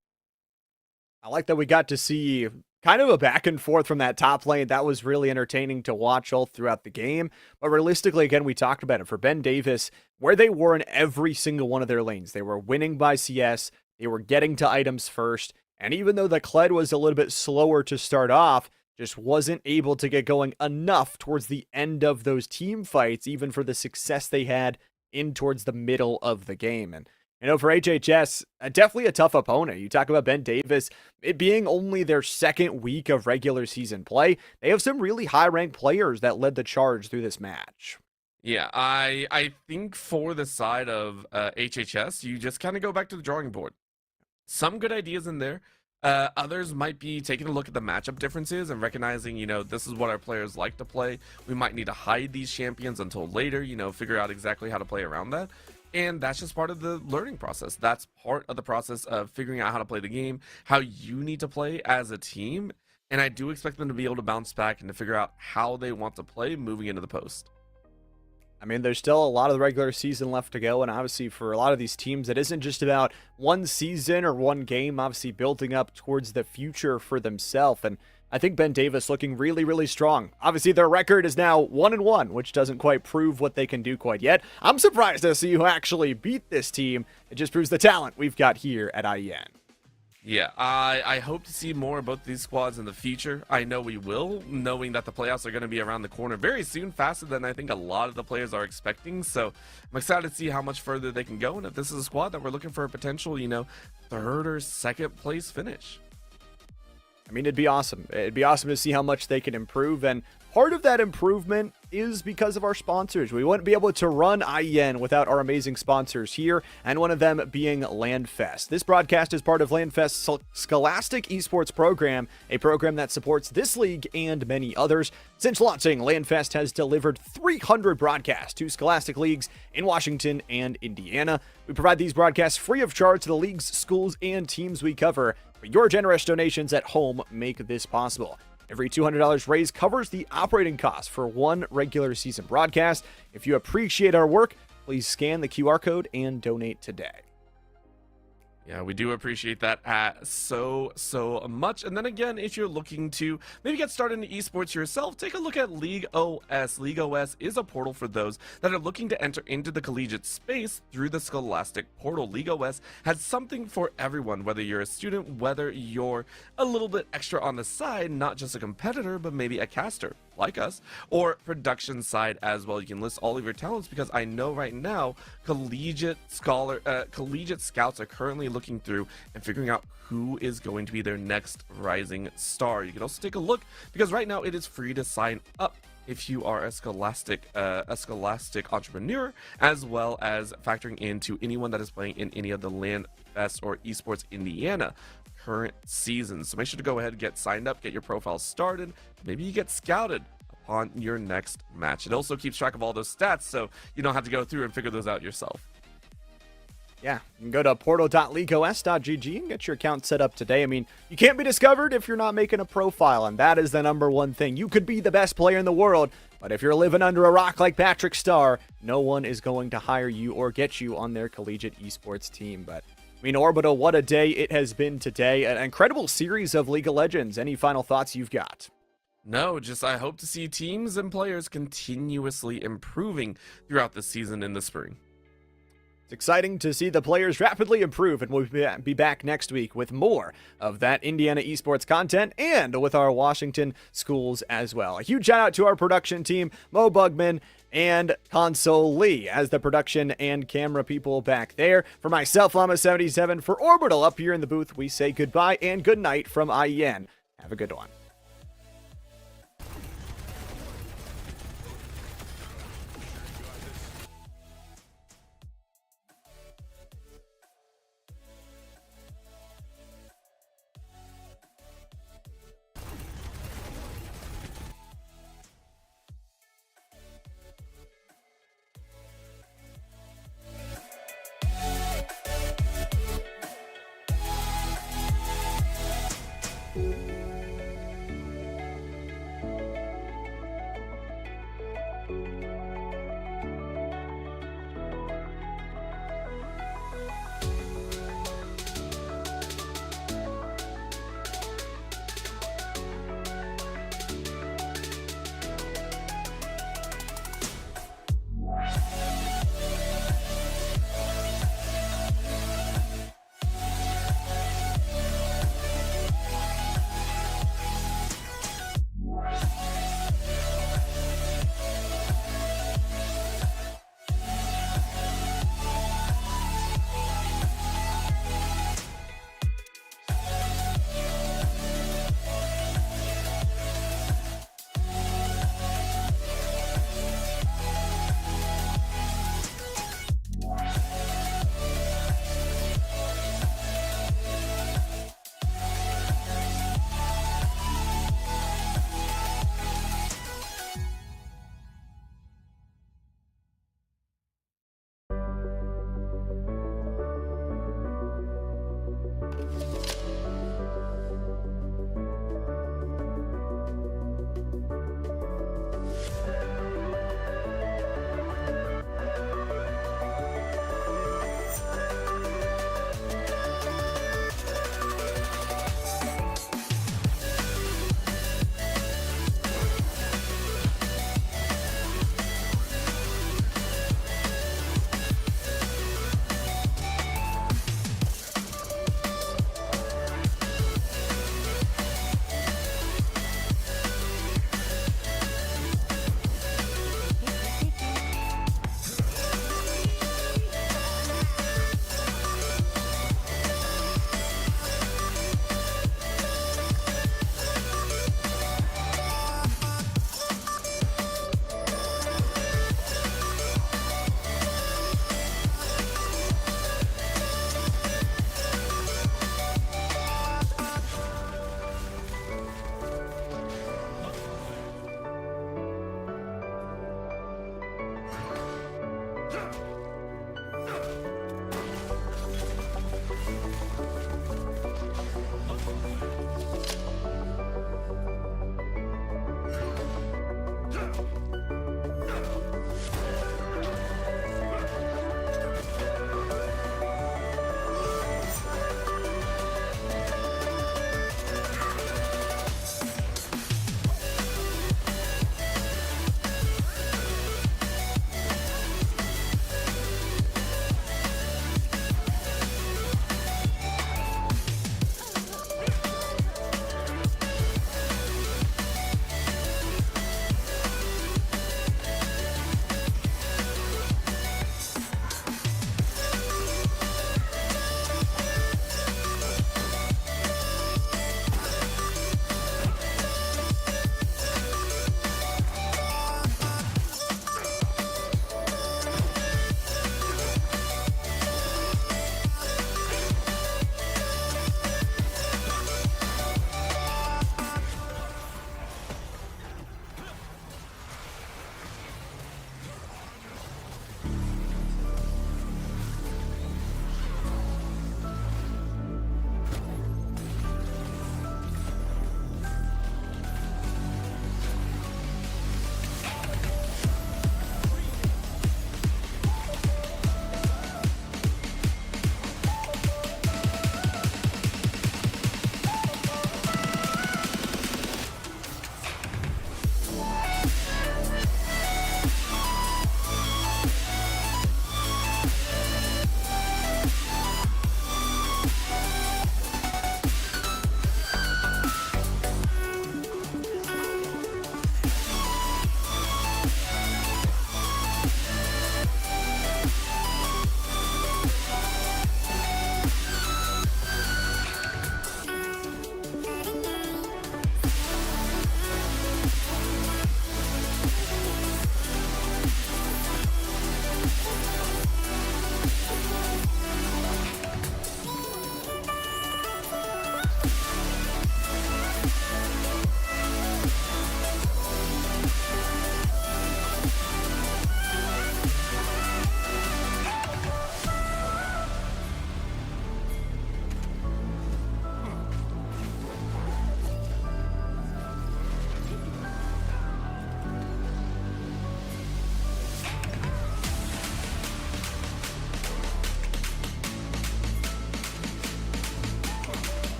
I like that we got to see kind of a back and forth from that top lane. That was really entertaining to watch all throughout the game. But realistically, again, we talked about it. For Ben Davis, where they were in every single one of their lanes, they were winning by CS. They were getting to items first, and even though the Kled was a little bit slower to start off, just wasn't able to get going enough towards the end of those team fights, even for the success they had in towards the middle of the game. And, for HHS, definitely a tough opponent. You talk about Ben Davis, it being only their second week of regular season play, they have some really high-ranked players that led the charge through this match. Yeah, I think for the side of HHS, you just kind of go back to the drawing board. Some good ideas in there. Others might be taking a look at the matchup differences and recognizing, this is what our players like to play. We might need to hide these champions until later, figure out exactly how to play around that. And that's just part of the learning process. That's part of the process of figuring out how to play the game, how you need to play as a team. And I do expect them to be able to bounce back and to figure out how they want to play moving into the post. There's still a lot of the regular season left to go, and obviously for a lot of these teams, it isn't just about one season or one game, obviously building up towards the future for themselves. And I think Ben Davis looking really, really strong. Obviously, their record is now 1-1, which doesn't quite prove what they can do quite yet. I'm surprised to see who actually beat this team. It just proves the talent we've got here at IEN. Yeah, I hope to see more about these squads in the future. I know we will, knowing that the playoffs are going to be around the corner very soon, faster than I think a lot of the players are expecting. So I'm excited to see how much further they can go. And if this is a squad that we're looking for a potential, third or second place finish. It'd be awesome. It'd be awesome to see how much they can improve. And part of that improvement is because of our sponsors. We wouldn't be able to run IEN without our amazing sponsors here, and one of them being LandFest. This broadcast is part of LandFest's Scholastic Esports program, a program that supports this league and many others. Since launching, LandFest has delivered 300 broadcasts to Scholastic leagues in Washington and Indiana. We provide these broadcasts free of charge to the leagues, schools, and teams we cover. But your generous donations at home make this possible. Every $200 raised covers the operating costs for one regular season broadcast. If you appreciate our work, please scan the QR code and donate today. Yeah, we do appreciate that so much. And then again, if you're looking to maybe get started in esports yourself, take a look at League OS. League OS is a portal for those that are looking to enter into the collegiate space through the Scholastic portal. League OS has something for everyone, whether you're a student, whether you're a little bit extra on the side, not just a competitor, but maybe a caster like us, or production side as well. You can list all of your talents, because I know right now collegiate scouts are currently looking through and figuring out who is going to be their next rising star. You can also take a look, because right now it is free to sign up if you are a scholastic entrepreneur, as well as factoring into anyone that is playing in any of the LandFest or Esports Indiana current seasons. So make sure to go ahead and get signed up, get your profile started. Maybe you get scouted upon your next match. It also keeps track of all those stats, so you don't have to go through and figure those out yourself. Yeah, you can go to portal.leagueos.gg and get your account set up today. You can't be discovered if you're not making a profile, and that is the number one thing. You could be the best player in the world, but if you're living under a rock like Patrick Starr, no one is going to hire you or get you on their collegiate esports team. But Orbital, what a day it has been today. An incredible series of League of Legends. Any final thoughts you've got? No, just I hope to see teams and players continuously improving throughout the season in the spring. It's exciting to see the players rapidly improve, and we'll be back next week with more of that Indiana esports content and with our Washington schools as well. A huge shout out to our production team, Mo Bugman and Console Lee, as the production and camera people back there. For myself, Llama77, for Orbital up here in the booth, we say goodbye and good night from IEN. Have a good one. Thank you.